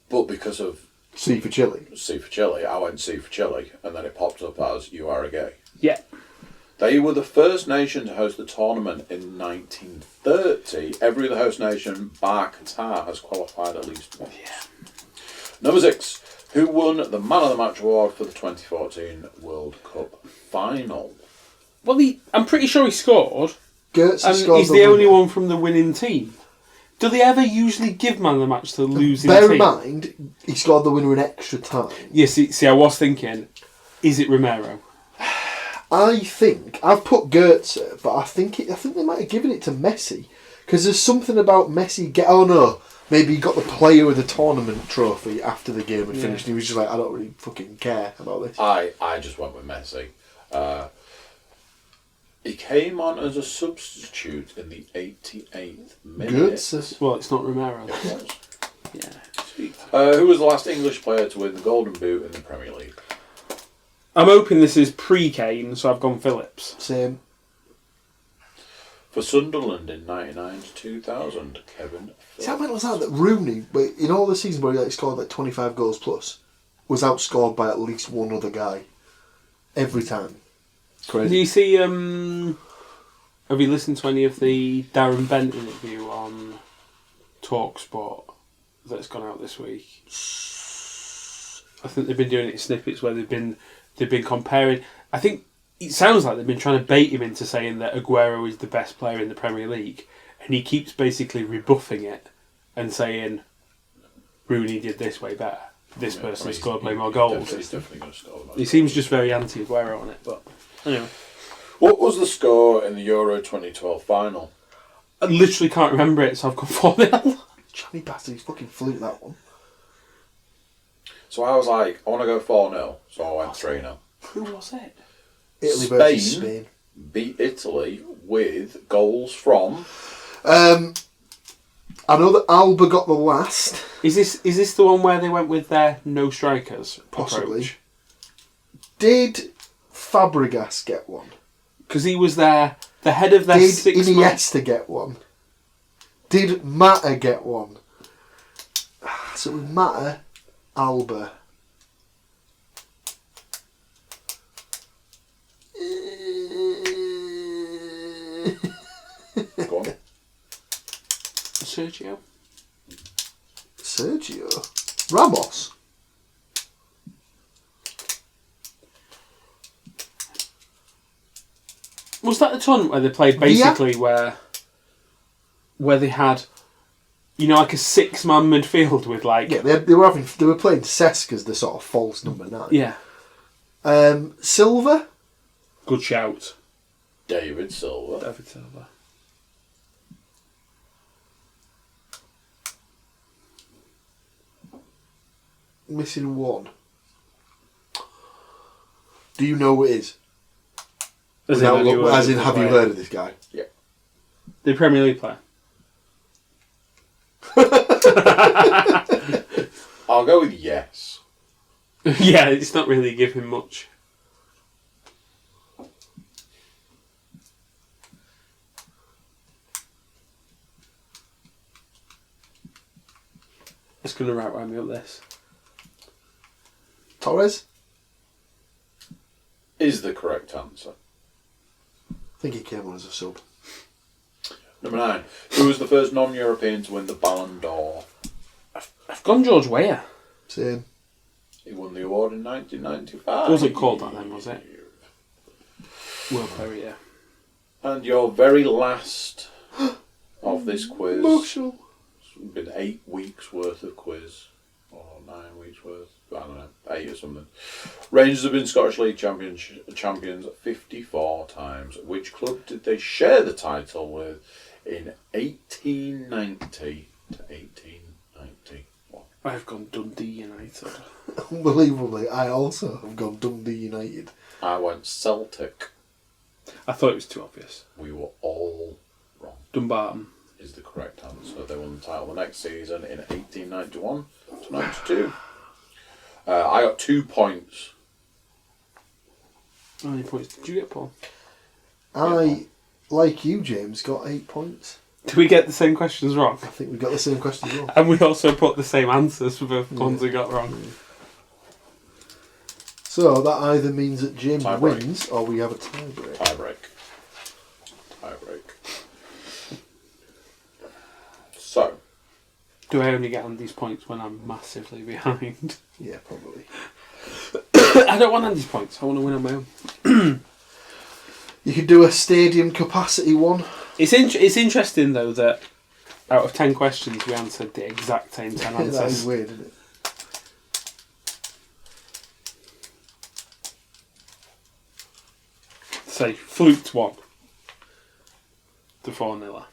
But because of C for Chile. C for Chile, I went C for Chile, and then it popped up as you are a gay. Yeah. They were the first nation to host the tournament in 1930. Every other host nation, bar Qatar, has qualified at least once. Yeah. Number 6. Who won the Man of the Match award for the 2014 World Cup final? Well, I'm pretty sure he scored. Gertz And scored he's the only one from the winning team. Do they ever usually give man of the match to the losing team? Bear in mind, he scored the winner in extra time. Yeah, see, I was thinking, is it Romero? I think I've put Gertz, but I think they might have given it to Messi because there's something about Messi. Maybe he got the player of the tournament trophy after the game had finished. He was just like, I don't really fucking care about this. I just went with Messi. He came on as a substitute in the 88th minute. Gertz. Well, it's not Romero. It was. Yeah. Sweet. Who was the last English player to win the Golden Boot in the Premier League? I'm hoping this is pre-Kane, so I've gone Phillips. Same. For Sunderland in 99 to 2000, Kevin See how mental was that Rooney, in all the seasons where he scored like 25 goals plus, was outscored by at least one other guy. Every time. Crazy. Do you see, have you listened to any of the Darren Bent interview on TalkSport that's gone out this week? I think they've been doing it in snippets where they've been comparing. I think it sounds like they've been trying to bait him into saying that Aguero is the best player in the Premier League, and he keeps basically rebuffing it and saying Rooney did this way better. This person scored way more goals. He's definitely going to score. He seems just very anti-Aguero on it, but anyway. What was the score in the Euro 2012 final? I literally can't remember it, so I've gone 4-0. Johnny Bastard, he's fucking flew that one. So I was like, I want to go 4-0, so I went 3-0. Who was it? Italy versus Spain. Beat Italy with goals from... I know that Alba got the last. Is this the one where they went with their no strikers Possibly. approach? Did Fabregas get one? Because he was the head of their Did 6 months. Iniesta get one? Did Mata get one? So with Mata, Alba. Go on. Sergio? Ramos? Was that the tournament where they played basically where they had, like a 6-man midfield with like... Yeah, they were playing Cesc as the sort of false number 9. Yeah. Silva? Good shout. David Silva. David Silva. Missing one. Do you know who it is? Have you heard of this guy? Yeah. The Premier League player. I'll go with yes. Yeah, it's not really giving much. It's going to right me up this. Torres? Is the correct answer. I think he came on as a sub. Number 9. Who was the first non-European to win the Ballon d'Or? I've gone George Weah. Same. He won the award in 1995. Wasn't called that then, was it? World Player, yeah. And your very last of this quiz. Marshall. It's been 8 weeks worth of quiz. Or 9 weeks worth. I don't know. 8 or something. Rangers have been Scottish League champions 54 times. Which club did they share the title with in 1890 to 1891? I've gone Dundee United. Unbelievably, I also have gone Dundee United. I went Celtic. I thought it was too obvious. We were all wrong. Dumbarton. Is the correct answer. They won the title the next season in 1891 to 92. I got 2 points. How many points did you get, Paul? I, like you, James, got 8 points. Did we get the same questions wrong? I think we got the same question as well. And we also put the same answers for both ones we got wrong. So that either means that James Tie-break. wins or we have a tie-break. Tie-break. So. Do I only get Andy's points when I'm massively behind? Yeah, probably. I don't want Andy's points. I want to win on my own. You could do a stadium capacity one. It's interesting, though, that out of 10 questions, we answered the exact same 10 answers. That is weird, isn't it? Say, fluked one. The 4-0.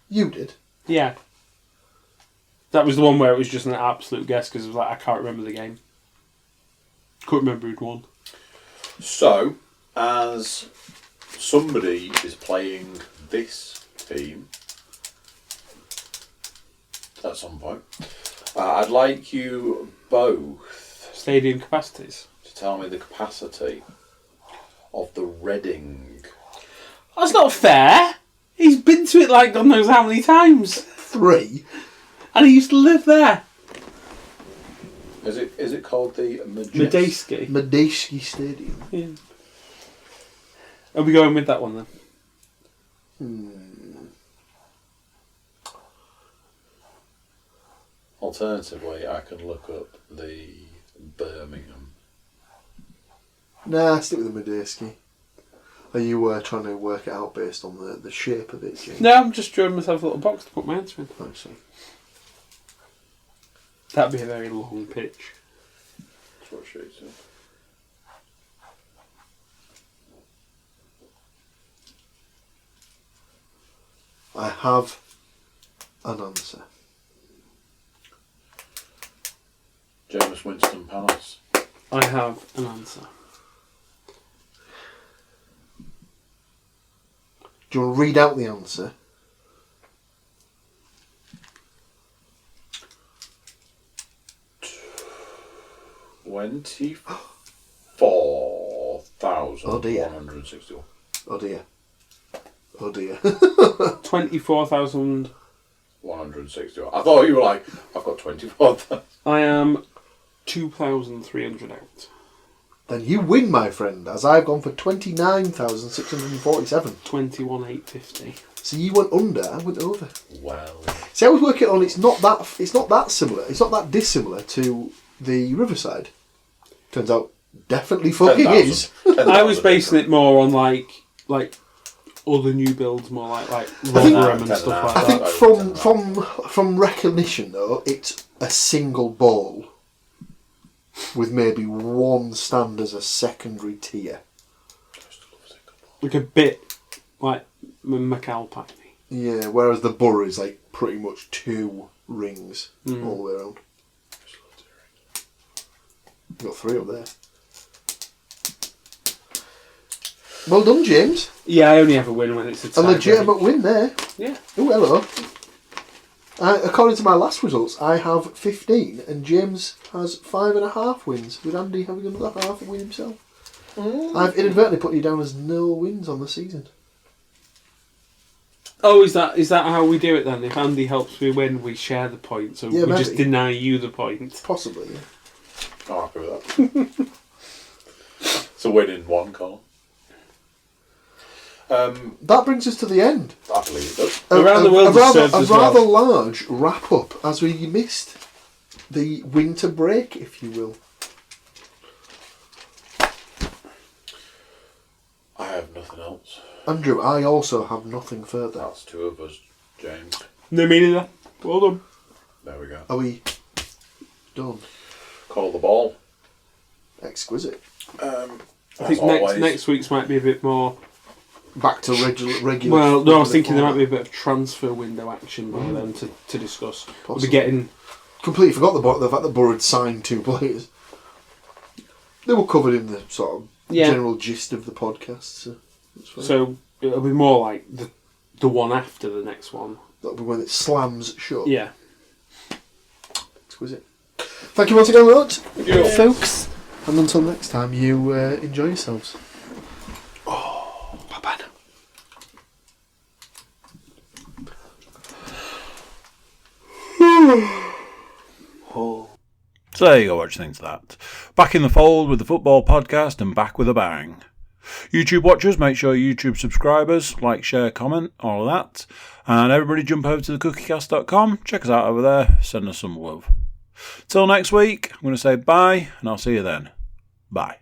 You did? Yeah. That was the one where it was just an absolute guess because it was like, I can't remember the game. Couldn't remember who'd won. So, as somebody is playing this team at some point, I'd like you both Stadium capacities. to tell me the capacity of the Reading. That's not fair. He's been to it like God knows how many times. 3. And he used to live there. Is it called the Majestic? Medeski. Medeski Stadium. Yeah. Are we going with that one then? Alternatively, I can look up the Birmingham. Nah, stick with the Medeski. Are you trying to work it out based on the shape of it, James? No, I'm just drawing myself a little box to put my answer in. I see. That'd be a very long pitch. That's what she said. I have an answer. James Winston Panas. I have an answer. Do you want to read out the answer? $24,161. Oh dear. Oh dear. 24,000. 161. I thought you were like, I've got 24,000. I am 2,300 out. Then you win, my friend, as I've gone for 29,647. 21,850. So you went under, I went over. Well, See, I was working on it's not that similar. It's not that dissimilar to the Riverside. Turns out, definitely fucking 10,000. is. 10,000. I was basing it more on like other new builds, more like think- Rotherham and 10 stuff and a like I that. think from recognition though, it's a single ball with maybe one stand as a secondary tier. Like a bit like MacLeod. Yeah, whereas the Borough is like pretty much 2 rings all the way around. You've got 3 up there. Well done, James. Yeah, I only ever win when it's a A tie legitimate win there. break. Yeah. Oh, hello. According to my last results, I have 15 and James has 5.5 wins, with Andy having another half a win himself. I've inadvertently put you down as 0 wins on the season. Oh, is that how we do it then? If Andy helps me win, we share the points, so Yeah, we just maybe. deny you the points. Possibly, yeah. I'm happy with that. It's a win in one column. That brings us to the end. I believe it does. Around the world has served a as rather well. large wrap up as we missed the winter break, if you will. I have nothing else. Andrew, I also have nothing further. That's 2 of us, James. No, me neither. Well done. There we go. Are we done? Call the ball. Exquisite. I think next week's might be a bit more. Back to regular. Well, no, I was thinking there might be a bit of transfer window action by then to discuss. We'll be getting. Completely forgot the fact that Borough had signed 2 players. They were covered in the sort of general gist of the podcast. So, that's fine. So it'll be more like the one after the next one. That'll be when it slams shut. Yeah. Exquisite. Thank you once again, lads, Yeah. folks. And until next time, you enjoy yourselves. Bye-bye now. So there you go, watch things that. Back in the fold with the football podcast and back with a bang. YouTube watchers, make sure YouTube subscribers, like, share, comment, all of that. And everybody jump over to thecookiecast.com, check us out over there, send us some love. Till next week, I'm going to say bye, and I'll see you then. Bye.